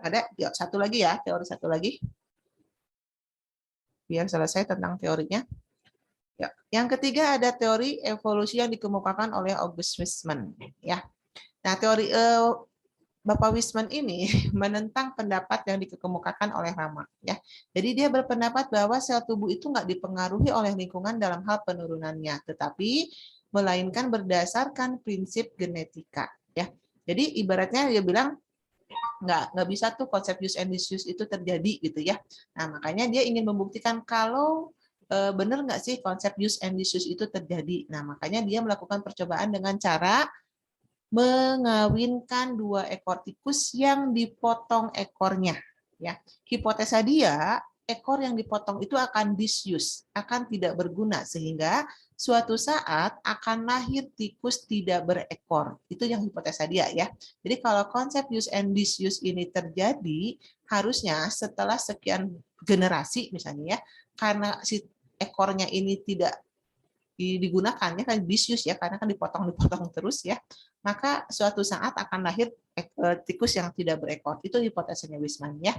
Ada? Yuk, satu lagi ya, teori satu lagi. Biar selesai tentang teorinya. Ya. Yang ketiga ada teori evolusi yang dikemukakan oleh August Weismann. Ya. Nah, teori Bapak Weismann ini menentang pendapat yang dikemukakan oleh Lamarck. Ya. Jadi dia berpendapat bahwa sel tubuh itu nggak dipengaruhi oleh lingkungan dalam hal penurunannya, tetapi melainkan berdasarkan prinsip genetika. Ya. Jadi ibaratnya dia bilang nggak bisa tuh konsep use and disuse itu terjadi gitu ya. Nah, makanya dia ingin membuktikan kalau benar nggak sih konsep use and disuse itu terjadi. Nah, makanya dia melakukan percobaan dengan cara mengawinkan 2 ekor tikus yang dipotong ekornya. Ya, hipotesa dia ekor yang dipotong itu akan disuse, akan tidak berguna sehingga suatu saat akan lahir tikus tidak berekor. Itu yang hipotesa dia ya. Jadi kalau konsep use and disuse ini terjadi, harusnya setelah sekian generasi misalnya ya, karena si ekornya ini tidak digunakan ya kan disuse ya, karena kan dipotong terus ya, maka suatu saat akan lahir tikus yang tidak berekor. Itu hipotesanya Weismann ya.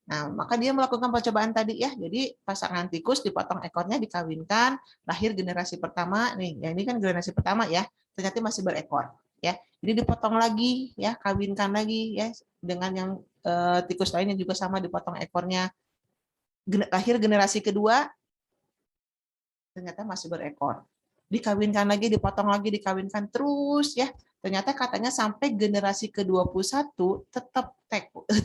Nah, maka dia melakukan percobaan tadi ya. Jadi pasangan tikus dipotong ekornya, dikawinkan, lahir generasi pertama nih. Ya ini kan generasi pertama ya. Ternyata masih berekor ya. Jadi dipotong lagi ya, kawinkan lagi ya dengan yang tikus lainnya juga sama dipotong ekornya. Lahir generasi kedua ternyata masih berekor. Dikawinkan lagi, dipotong lagi, dikawinkan terus ya. Ternyata katanya sampai generasi ke-21 tetap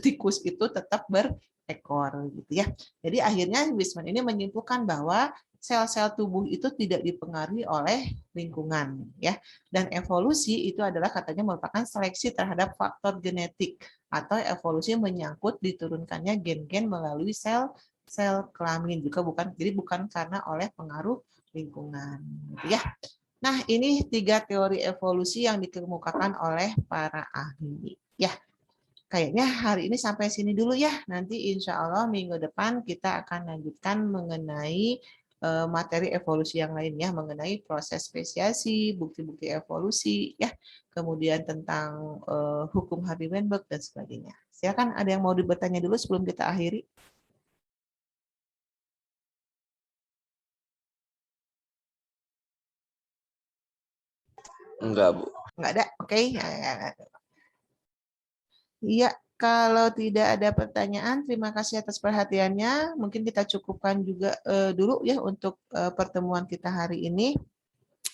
tikus itu tetap berekor gitu ya. Jadi akhirnya Weismann ini menyimpulkan bahwa sel-sel tubuh itu tidak dipengaruhi oleh lingkungan ya. Dan evolusi itu adalah katanya merupakan seleksi terhadap faktor genetik atau evolusi menyangkut diturunkannya gen-gen melalui sel kelamin juga bukan, jadi bukan karena oleh pengaruh lingkungan gitu ya. Nah, ini 3 teori evolusi yang dikemukakan oleh para ahli ya. Kayaknya hari ini sampai sini dulu ya. Nanti insya Allah minggu depan kita akan lanjutkan mengenai materi evolusi yang lainnya, mengenai proses spesiasi, bukti-bukti evolusi ya, kemudian tentang hukum Hardy-Weinberg dan sebagainya. Silakan, ada yang mau bertanya dulu sebelum kita akhiri? Enggak, Bu. Enggak ada, oke. Iya, kalau tidak ada pertanyaan, terima kasih atas perhatiannya. Mungkin kita cukupkan juga dulu ya untuk pertemuan kita hari ini.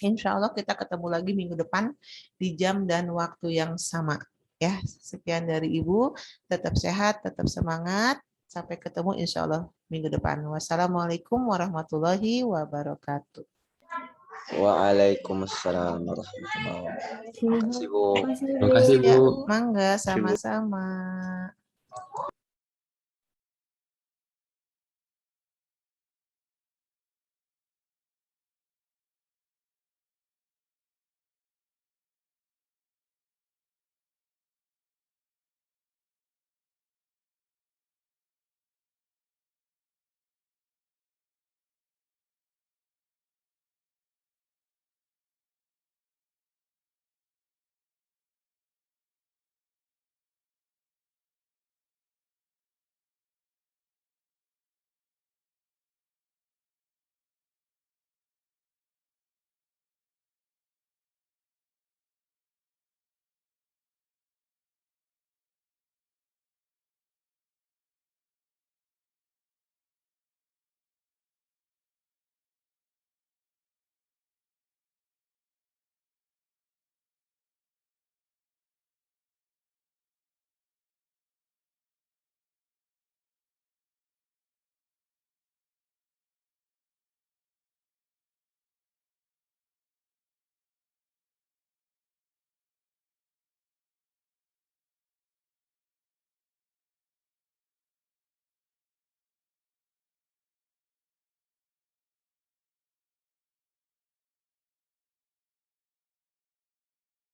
Insya Allah kita ketemu lagi minggu depan di jam dan waktu yang sama. Ya, sekian dari Ibu. Tetap sehat, tetap semangat. Sampai ketemu insya Allah minggu depan. Wassalamualaikum warahmatullahi wabarakatuh. Waalaikumsalam warahmatullahi wabarakatuh. Terima kasih, Bu. Makasih, Terima kasih, Ya, Bu. mangga Terima kasih, Bu. sama-sama.